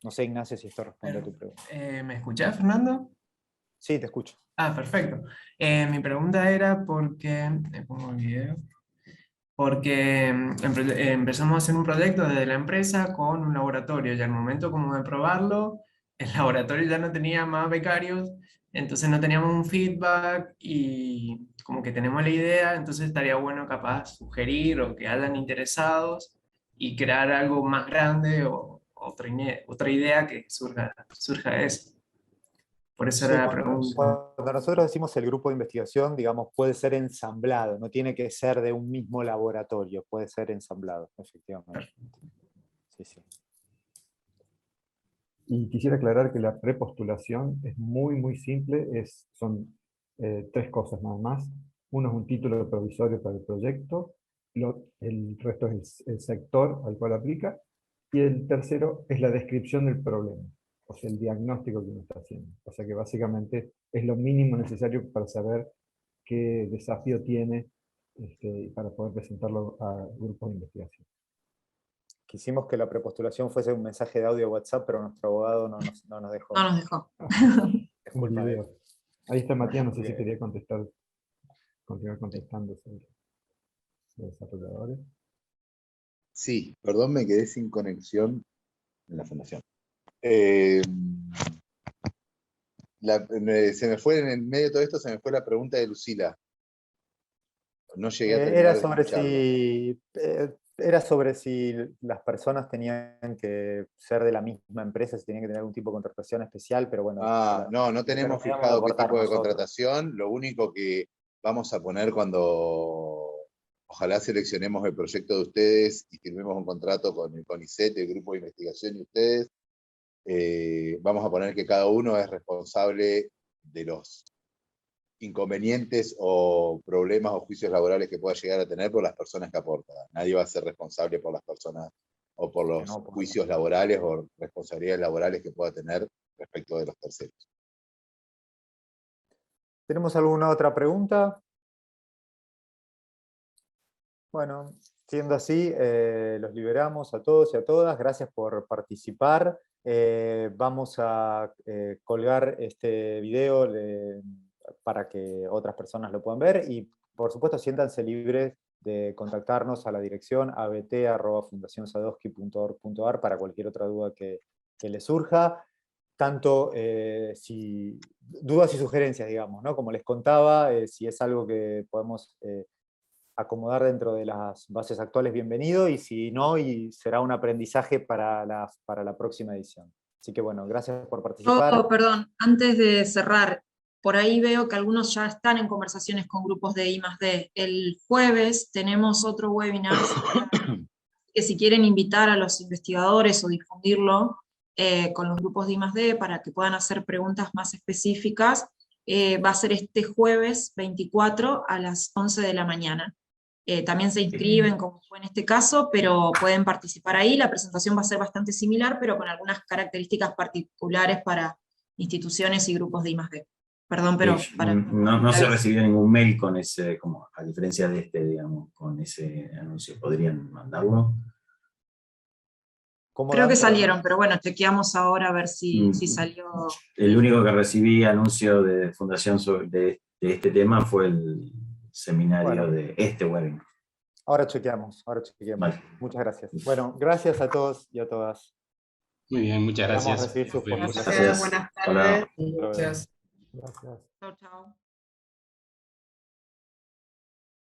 No sé, Ignacio, si esto responde a tu pregunta. ¿Me escuchás, Fernando? Sí, te escucho. Ah, perfecto. Mi pregunta era porque, pongo el video, porque empezamos a hacer un proyecto desde la empresa con un laboratorio, y al momento como de probarlo, el laboratorio ya no tenía más becarios, entonces no teníamos un feedback y como que tenemos la idea, entonces estaría bueno capaz sugerir o que hayan interesados y crear algo más grande o otra idea que surja de eso. Por eso Sí, era la pregunta. cuando nosotros decimos el grupo de investigación, digamos, puede ser ensamblado, no tiene que ser de un mismo laboratorio, puede ser ensamblado, efectivamente. Sí, sí. Y quisiera aclarar que la prepostulación es muy simple, son 3 cosas nada más. Uno es un título provisorio para el proyecto, el resto es el sector al cual aplica, y el tercero es la descripción del problema, o sea, el diagnóstico que uno está haciendo. O sea que básicamente es lo mínimo necesario para saber qué desafío tiene para poder presentarlo a grupos de investigación. Quisimos que la prepostulación fuese un mensaje de audio WhatsApp, pero nuestro abogado no nos dejó. No nos dejó. Un video. Ahí está Matías, no sé si quería continuar contestando sobre los desarrolladores. Sí, perdón, me quedé sin conexión en la fundación. Se me fue en el medio de todo esto, se me fue la pregunta de Lucila. No llegué a terminar de escucharlo. Era sobre si las personas tenían que ser de la misma empresa, si tenían que tener algún tipo de contratación especial, pero bueno. No tenemos fijado qué tipo de contratación. Lo único que vamos a poner cuando ojalá seleccionemos el proyecto de ustedes y firmemos un contrato con el CONICET, el grupo de investigación y ustedes, vamos a poner que cada uno es responsable de los inconvenientes o problemas o juicios laborales que pueda llegar a tener por las personas que aportan. Nadie va a ser responsable por las personas o por los juicios laborales o responsabilidades laborales que pueda tener respecto de los terceros. ¿Tenemos alguna otra pregunta? Bueno, siendo así, los liberamos a todos y a todas. Gracias por participar. Vamos a colgar este video para que otras personas lo puedan ver, y por supuesto siéntanse libres de contactarnos a la dirección abt@fundacionsadowski.org.ar para cualquier otra duda que les surja, tanto dudas y sugerencias, digamos, ¿no? Como les contaba, si es algo que podemos acomodar dentro de las bases actuales, bienvenido, y si no, y será un aprendizaje para la próxima edición. Así que bueno, gracias por participar. Perdón, antes de cerrar, por ahí veo que algunos ya están en conversaciones con grupos de I+D. El jueves tenemos otro webinar, que si quieren invitar a los investigadores o difundirlo con los grupos de I+D para que puedan hacer preguntas más específicas, va a ser este jueves 24 a las 11 de la mañana. También se inscriben, como fue en este caso, pero pueden participar ahí. La presentación va a ser bastante similar, pero con algunas características particulares para instituciones y grupos de I+D. Perdón, pero... No se recibió ningún mail con ese, como a diferencia de este, digamos, con ese anuncio. ¿Podrían mandarlo? Creo que salieron, pero bueno, chequeamos ahora a ver si salió. El único que recibí anuncio de Fundación de este tema fue el seminario de este webinar. Ahora chequeamos. Vale. Muchas gracias. Bueno, gracias a todos y a todas. Muy bien, muchas Esperamos gracias. recibir sus Nos vemos. postulaciones. Buenas Hasta luego. tardes. Gracias. Gracias. Chao, chao.